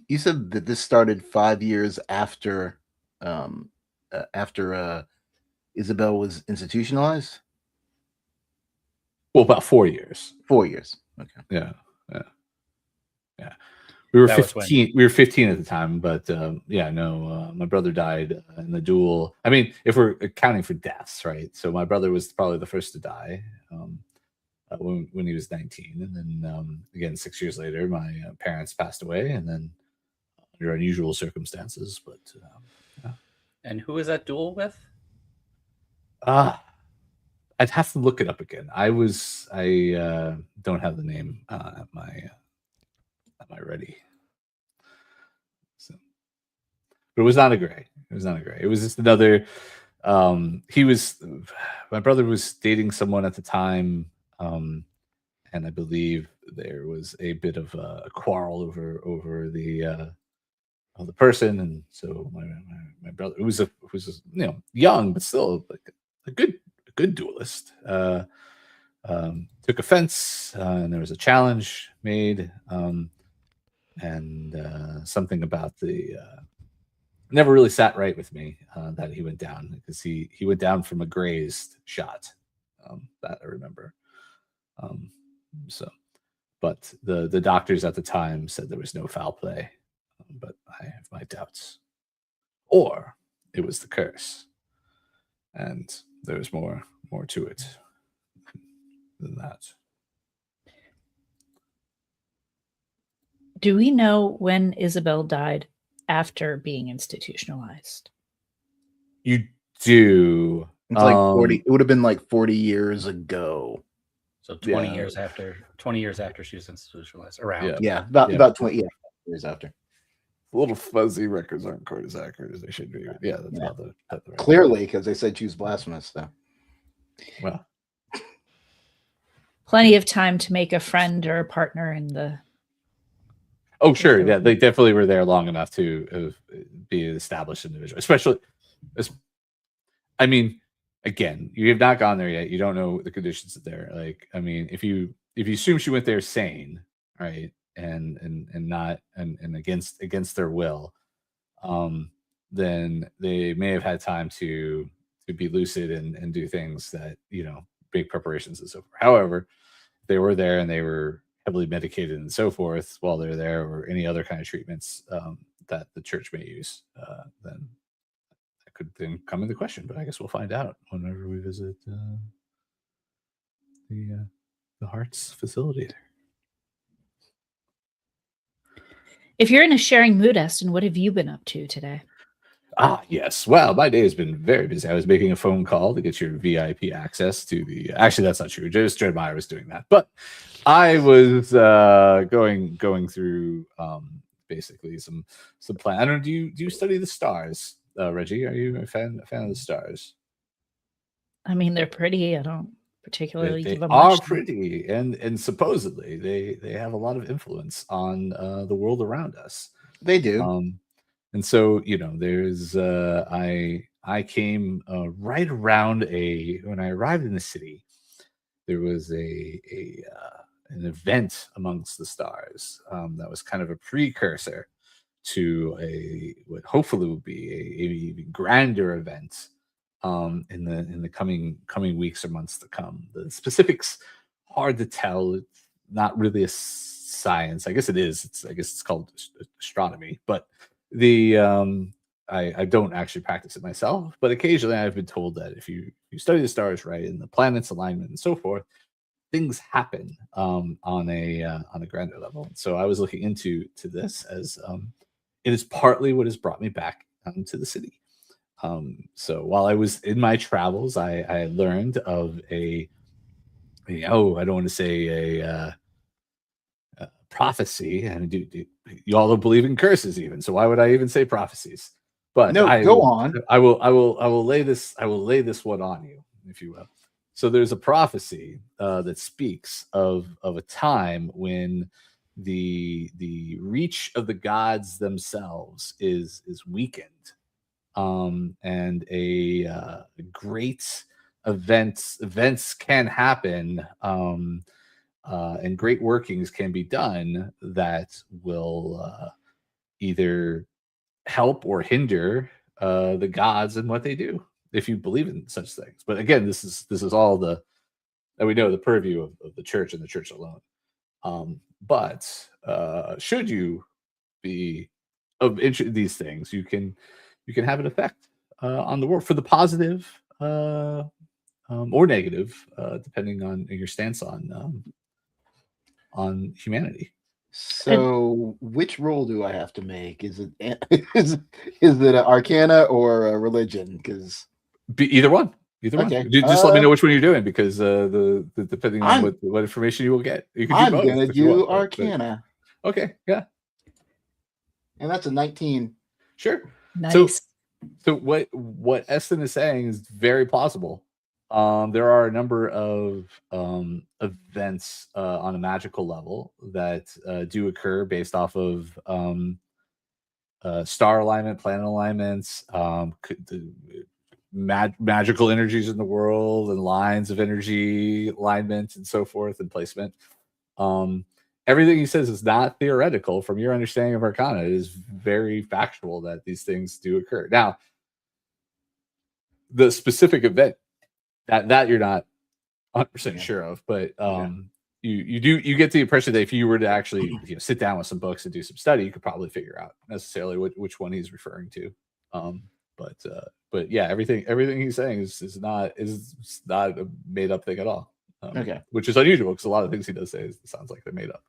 You said that this started 5 years after Isabelle was institutionalized? Well, about 4 years. 4 years. Okay. Yeah. We were 15. We were 15 at the time, but my brother died in the duel. I mean, if we're accounting for deaths, right? So my brother was probably the first to die when he was 19, and then again 6 years later, my parents passed away, and then under unusual circumstances. But And who was that duel with? I'd have to look it up again. I don't have the name at my ready. So, but it was not a Grey. It was just another. My brother was dating someone at the time, and I believe there was a bit of a quarrel over the person, and so my brother, who was young but still like a good duelist, took offense, and there was a challenge made, and something about never really sat right with me that he went down, because he went down from a grazed shot, that I remember. But the doctors at the time said there was no foul play, but I have my doubts, or it was the curse, and there was more more to it than that. Do we know when Isabelle died after being institutionalized? You do. It's like 40. It would have been like 40 years ago. So 20 years after she was institutionalized. Around. Yeah, about 20 years after. A little fuzzy, records aren't quite as accurate as they should be. Yeah, that's about the right. Clearly, because they said she was blasphemous, though. Well, Plenty of time to make a friend or a partner in the. Oh, sure. Yeah, they definitely were there long enough to be an established individual. Especially, I mean, again, you have not gone there yet. You don't know the conditions there. Like, I mean, if you assume she went there sane, right, and not and against their will, then they may have had time to be lucid and do things that, you know, big preparations and so forth. However, they were there and they were heavily medicated and so forth while they're there, or any other kind of treatments that the church may use, then that could then come into question. But I guess we'll find out whenever we visit the Hearts facility there. If you're in a sharing mood, Esten, what have you been up to today? Yes. Well, my day has been very busy. I was making a phone call to get your VIP access to the. Actually, that's not true. Just Dreadmire was doing that, but I was going through basically some plan. I don't know. Do you study the stars, Reggie? Are you a fan of the stars? I mean, they're pretty. I don't particularly They give them are much. pretty, and supposedly they have a lot of influence on the world around us. They do. And so, you know, there's I came right around when I arrived in the city, there was an event amongst the stars that was kind of a precursor to what hopefully will be a even grander event in the coming weeks or months to come. The specifics hard to tell. It's not really a science. I guess it is. I guess it's called astronomy, but I don't actually practice it myself, but occasionally I've been told that if you study the stars right and the planets alignment and so forth, things happen on a grander level. So I was looking into this as it is partly what has brought me back to the city. So while I was in my travels, I learned of I don't want to say a prophecy, and you all don't believe in curses even, so why would I even say prophecies? But no, go on. I will lay this one on you, if you will. So there's a prophecy that speaks of a time when the reach of the gods themselves is weakened, and a great events can happen, and great workings can be done that will either help or hinder the gods and what they do, if you believe in such things. But again, this is all that we know, the purview of the church and the church alone. But should you be of interest in these things, you can have an effect on the world for the positive or negative, depending on your stance on humanity. So, which role do I have to make? Is it is it an arcana or a religion? Because either one. Okay. Just let me know which one you're doing, because the depending on what information you will get, you can do both. I'm gonna do arcana. Okay, yeah, and that's a 19. Sure. Nice. So what Esten is saying is very plausible. There are a number of events on a magical level that do occur based off of star alignment, planet alignments, magical energies in the world, and lines of energy alignment and so forth, and placement. Everything he says is not theoretical. From your understanding of Arcana, it is very factual that these things do occur. Now, the specific event that you're not 100% sure of, but you get the impression that if you were to actually sit down with some books and do some study, you could probably figure out necessarily which one he's referring to. But yeah, everything he's saying is not a made up thing at all. Okay. Which is unusual because a lot of things he does say sounds like they're made up.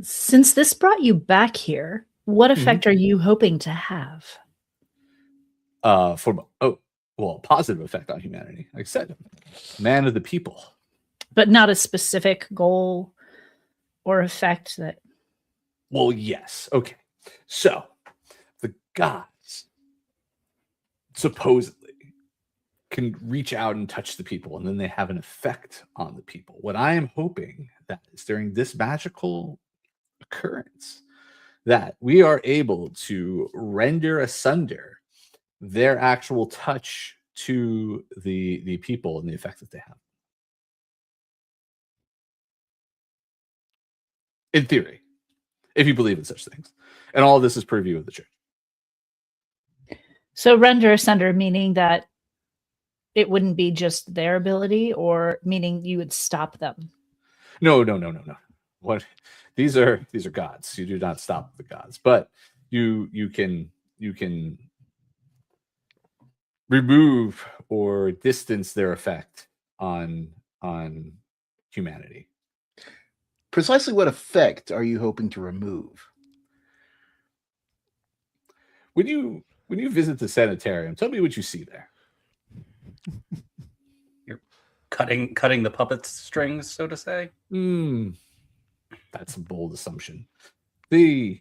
Since this brought you back here, what effect are you hoping to have? A positive effect on humanity. Like I said, man of the people. But not a specific goal or effect that. Well, yes. Okay. So the gods supposedly can reach out and touch the people, and then they have an effect on the people. What I am hoping that is during this magical occurrence that we are able to render asunder their actual touch to the people and the effect that they have. In theory, if you believe in such things. And all of this is purview of the church. So render asunder, meaning that it wouldn't be just their ability, or meaning you would stop them? No. What these are gods. You do not stop the gods, but you can remove or distance their effect on humanity. Precisely what effect are you hoping to remove? When you visit the sanitarium, tell me what you see there. You're cutting the puppet strings, so to say. That's a bold assumption. The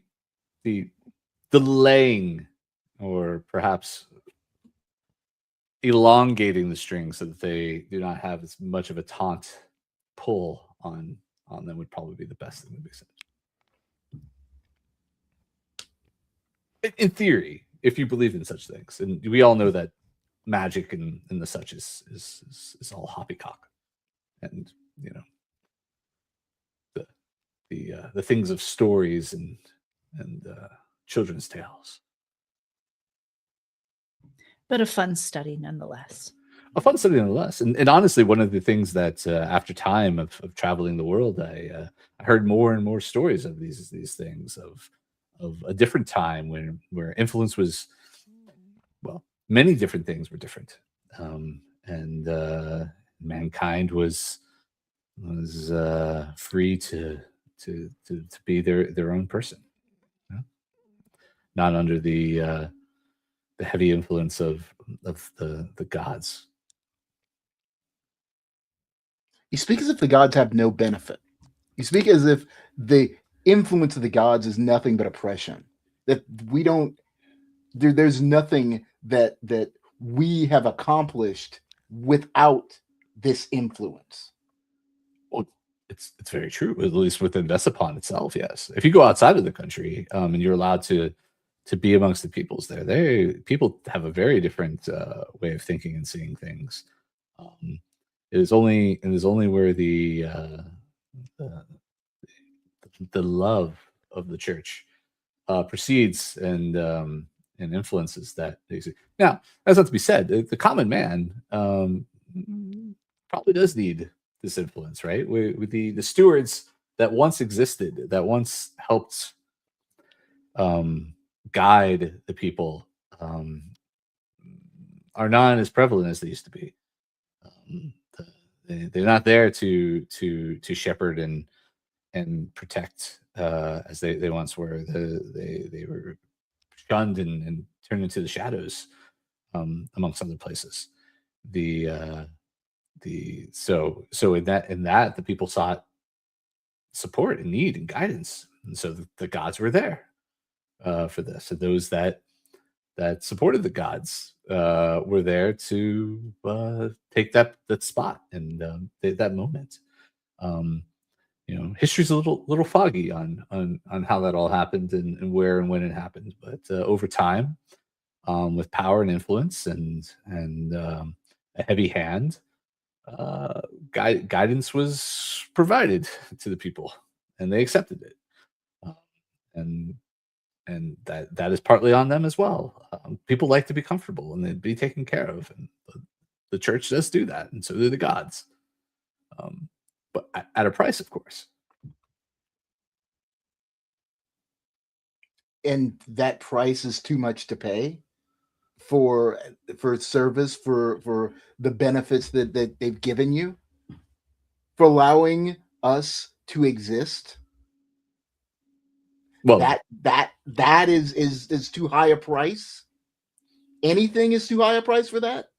delaying, or perhaps elongating the strings so that they do not have as much of a taut pull on them would probably be the best thing to be said. In theory, if you believe in such things, and we all know that magic and the such is all hoppycock, and the things of stories and children's tales. But a fun study nonetheless. A fun study nonetheless. And honestly, one of the things that after time of traveling the world, I heard more and more stories of these things of a different time where influence was, well, many different things were different. And mankind was free to be their own person. Not under the heavy influence of the gods. You speak as if the gods have no benefit. You speak as if the influence of the gods is nothing but oppression. That we don't. There's nothing that we have accomplished without this influence. Well, it's very true. At least within Vesipon itself, yes. If you go outside of the country and you're allowed to be amongst the peoples there, people have a very different way of thinking and seeing things. It is only where the love of the church proceeds and influences that they see. Now, that's not to be said. The common man probably does need this influence, right? With the stewards that once existed, that once helped guide the people, are not as prevalent as they used to be. They're not there to shepherd and protect as they once were. They were shunned and turned into the shadows amongst other places. So in that the people sought support and need and guidance, and so the gods were there for this. And those that supported the gods were there to take that spot and that moment. History's a little foggy on how that all happened and where and when it happened, but over time, with power and influence and a heavy hand, guidance was provided to the people, and they accepted it, and that is partly on them as well. People like to be comfortable and they'd be taken care of, and the church does do that, and so do the gods, but at a price, of course. And that price is too much to pay? for service, for the benefits that they've given you, for allowing us to exist. Well, that is too high a price. Anything is too high a price for that.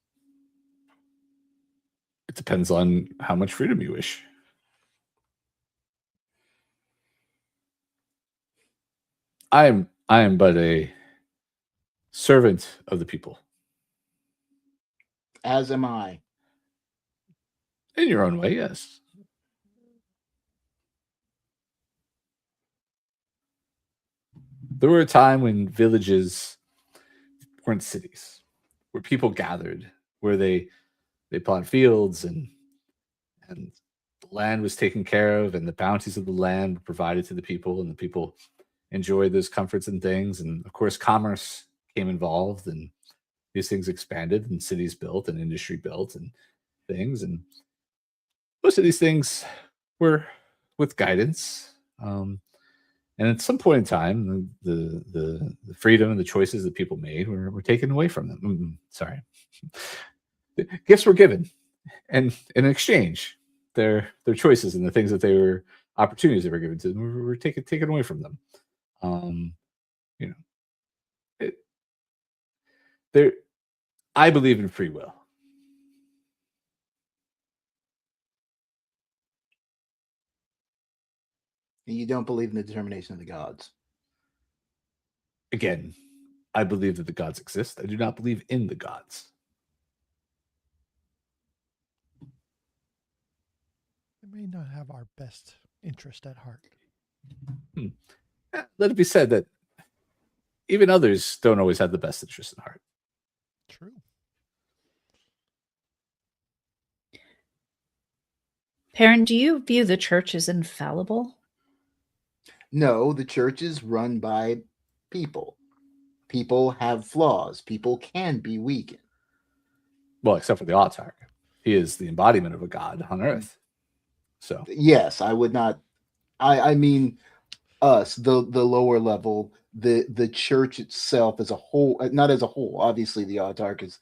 it depends on how much freedom you wish. I am but a servant of the people. As am I. In your own way, yes. There were a time when villages weren't cities, where people gathered, where they plowed fields and the land was taken care of, and the bounties of the land were provided to the people, and the people enjoyed those comforts and things. And of course, commerce came involved, and these things expanded, and cities built, and industry built, and things. And most of these things were with guidance. And at some point in time, the freedom and the choices that people made were taken away from them. Sorry. The gifts were given, and in exchange, their choices and the things that they were opportunities that were given to them were taken away from them. I believe in free will. And you don't believe in the determination of the gods. Again, I believe that the gods exist. I do not believe in the gods. They may not have our best interest at heart. Let it be said that even others don't always have the best interest in heart. True. Parin, do you view the church as infallible? No, the church is run by people. People have flaws. People can be weakened. Well, except for the autarch. He is the embodiment of a god on earth. So yes, I would not. I mean, us, the lower level, the church itself as a whole, not as a whole. Obviously, the autarch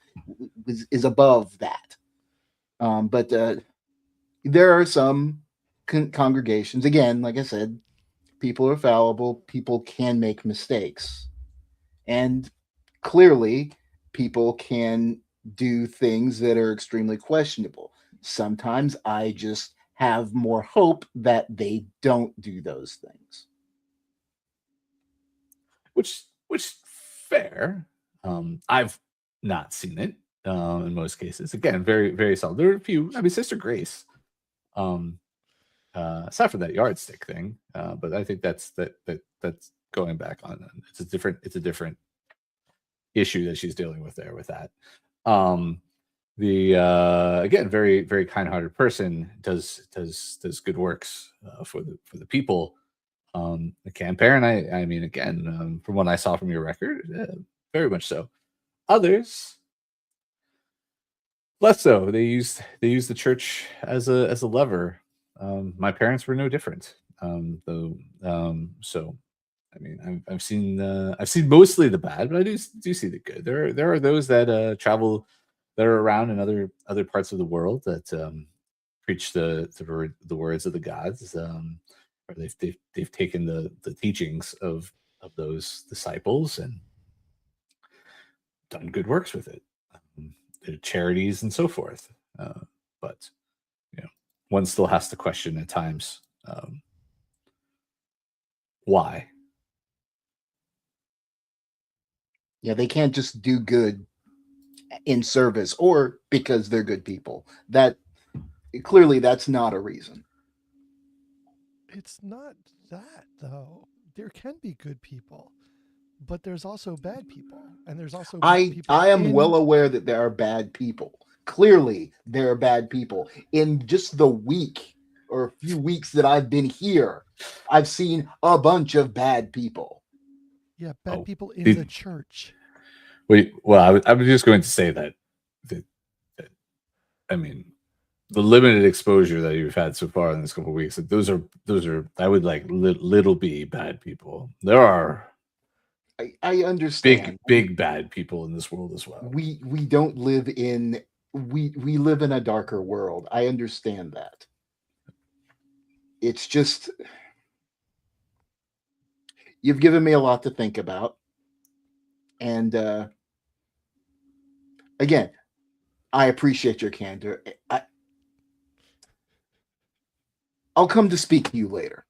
is above that. But there are some congregations. Again, like I said, people are fallible. People can make mistakes, and clearly, people can do things that are extremely questionable. Sometimes I just have more hope that they don't do those things. Which fair. I've not seen it in most cases. Again, very, very solid. There are a few. I mean, Sister Grace. Aside from that yardstick thing, but I think that's going back on. It's a different issue that she's dealing with there with that. Again, very, very kind-hearted person, does good works for the people. The Parin, I mean, again, from what I saw from your record, very much so. Others, less so. They used the church as a lever. My parents were no different. So, I mean, I've seen mostly the bad, but I do see the good. There are those that travel, that are around in other parts of the world that preach the words of the gods. Or they've taken the teachings of those disciples and done good works with it, charities and so forth. But one still has to question at times why. Yeah, they can't just do good in service or because they're good people. That clearly that's not a reason. It's not that, though. There can be good people, but there's also bad people, and there's also bad people. I am well aware that there are bad people. Clearly, there are bad people. In just the week or a few weeks that I've been here, I've seen a bunch of bad people. Yeah, bad people in the church. Well, I was just going to say that I mean, the limited exposure that you've had so far in this couple of weeks, those are I would like little b bad people. There are I understand. Big bad people in this world as well. We don't live in we live in a darker world. I understand that. It's just you've given me a lot to think about. And again, I appreciate your candor. I'll come to speak to you later.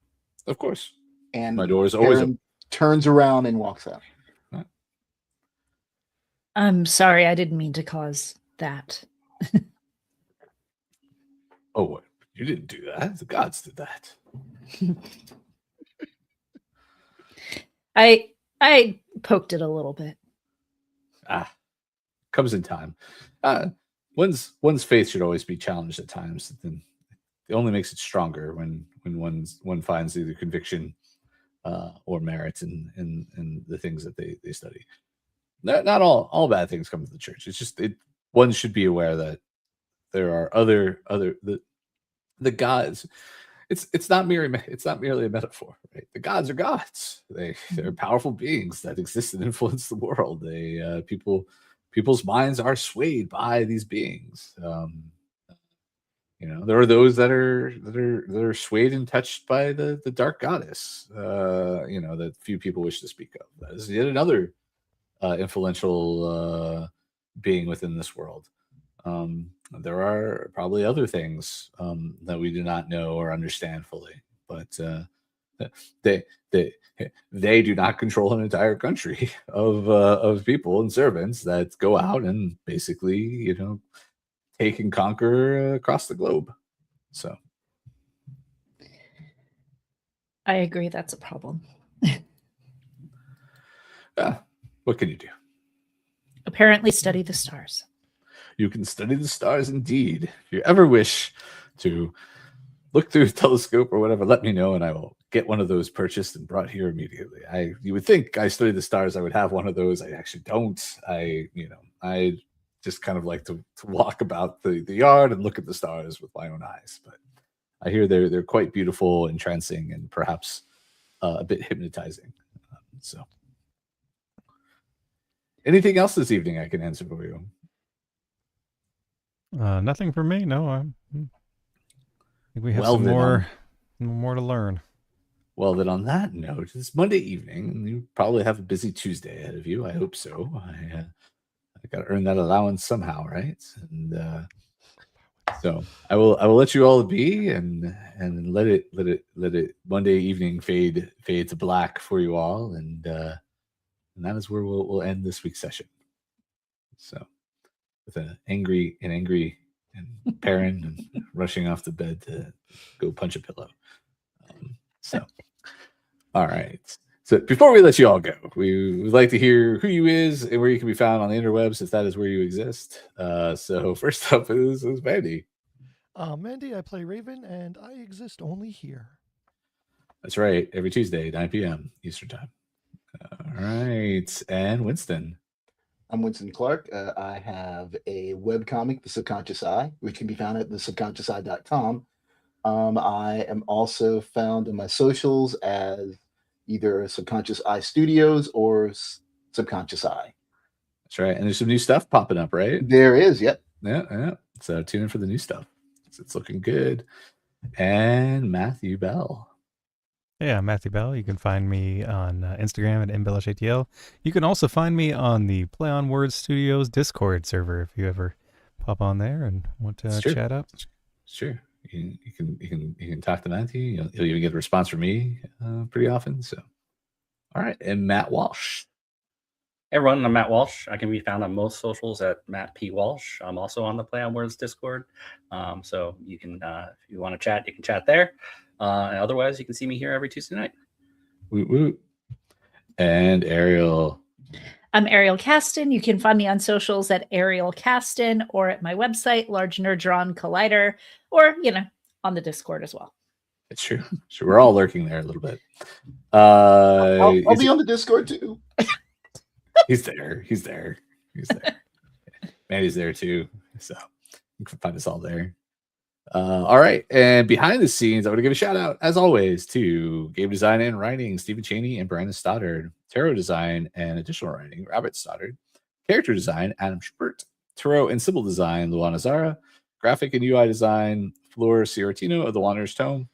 Of course. And my door is always open. Turns around and walks out. I'm sorry, I didn't mean to cause that. Oh, what? You didn't do that. The gods did that. I poked it a little bit. Comes in time. One's faith should always be challenged at times. Then it only makes it stronger when one finds either conviction or merit in the things that they study. Not all bad things come to the church. It's just one should be aware that there are other the gods. It's not merely a metaphor, right? The gods are gods. They're powerful beings that exist and influence the world. People's minds are swayed by these beings. There are those that are swayed and touched by the dark goddess. That few people wish to speak of. That is yet another influential being within this world. There are probably other things that we do not know or understand fully, but they do not control an entire country of people and servants that go out and basically, take and conquer across the globe. So, I agree. That's a problem. What can you do? Apparently, study the stars. You can study the stars indeed. If you ever wish to look through a telescope or whatever, let me know and I will get one of those purchased and brought here immediately. You would think I study the stars, I would have one of those. I actually don't. I just kind of like to walk about the yard and look at the stars with my own eyes. But I hear they're quite beautiful, entrancing, and perhaps a bit hypnotizing. So anything else this evening I can answer for you? Nothing for me. No, I think we have some more to learn. Well, then on that note, it's Monday evening, and you probably have a busy Tuesday ahead of you. I hope so. I got to earn that allowance somehow, right? And so I will let you all be and let it Monday evening fade to black for you all, and that is where we'll end this week's session. So with an angry and Parin and rushing off to bed to go punch a pillow. All right. So before we let you all go, we would like to hear who you is and where you can be found on the interwebs, if that is where you exist. So first up is Mandy. Mandy, I play Raven, and I exist only here. That's right. Every Tuesday, 9 p.m. Eastern Time. All right. And Winston. I'm Winston Clark. I have a webcomic, The Subconscious Eye, which can be found at thesubconsciouseye.com. I am also found on my socials as either Subconscious Eye Studios or Subconscious Eye. That's right. And there's some new stuff popping up, right? There is, yep. Yeah. So tune in for the new stuff. It's looking good. And Matthew Bell. Yeah, Matthew Bell. You can find me on Instagram at embellishATL. You can also find me on the Play on Words Studios Discord server if you ever pop on there and want to chat up. Sure. You can talk to Matthew. You'll even get a response from me pretty often. So, all right. And Matt Walsh. Hey everyone, I'm Matt Walsh. I can be found on most socials at Matt P. Walsh. I'm also on the Play on Words Discord. So you can, if you want to chat, you can chat there. And otherwise, you can see me here every Tuesday night. Woot woot. And Ariel. I'm Ariel Caston. You can find me on socials at Ariel Caston or at my website, Large Nerdron Collider, or, on the Discord as well. It's true. So we're all lurking there a little bit. I'll be on the Discord too. He's there. Mandy's there too. So you can find us all there. All right, and behind the scenes, I want to give a shout out, as always, to game design and writing, Stephen Chaney and Brandon Stoddard. Tarot design and additional writing, Robert Stoddard. Character design, Adam Schubert. Tarot and symbol design, Luana Zara. Graphic and UI design, Flor Ciortino of the Wanderer's Tome.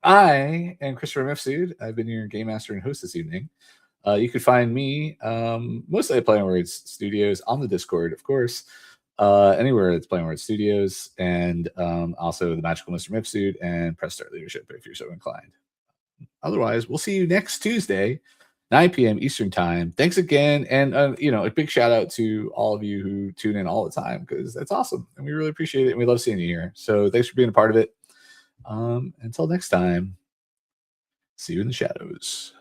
I am Christopher Mifsud. I've been your game master and host this evening. You can find me mostly at Playing Words Studios on the Discord, of course. Anywhere it's Playing Words Studios, and also the Magical Mr. Mifsud and Press Start Leadership if you're so inclined. Otherwise, we'll see you next Tuesday, 9 p.m. Eastern Time. Thanks again, and a big shout out to all of you who tune in all the time, because that's awesome, and we really appreciate it, and we love seeing you here. So thanks for being a part of it. Until next time, see you in the shadows.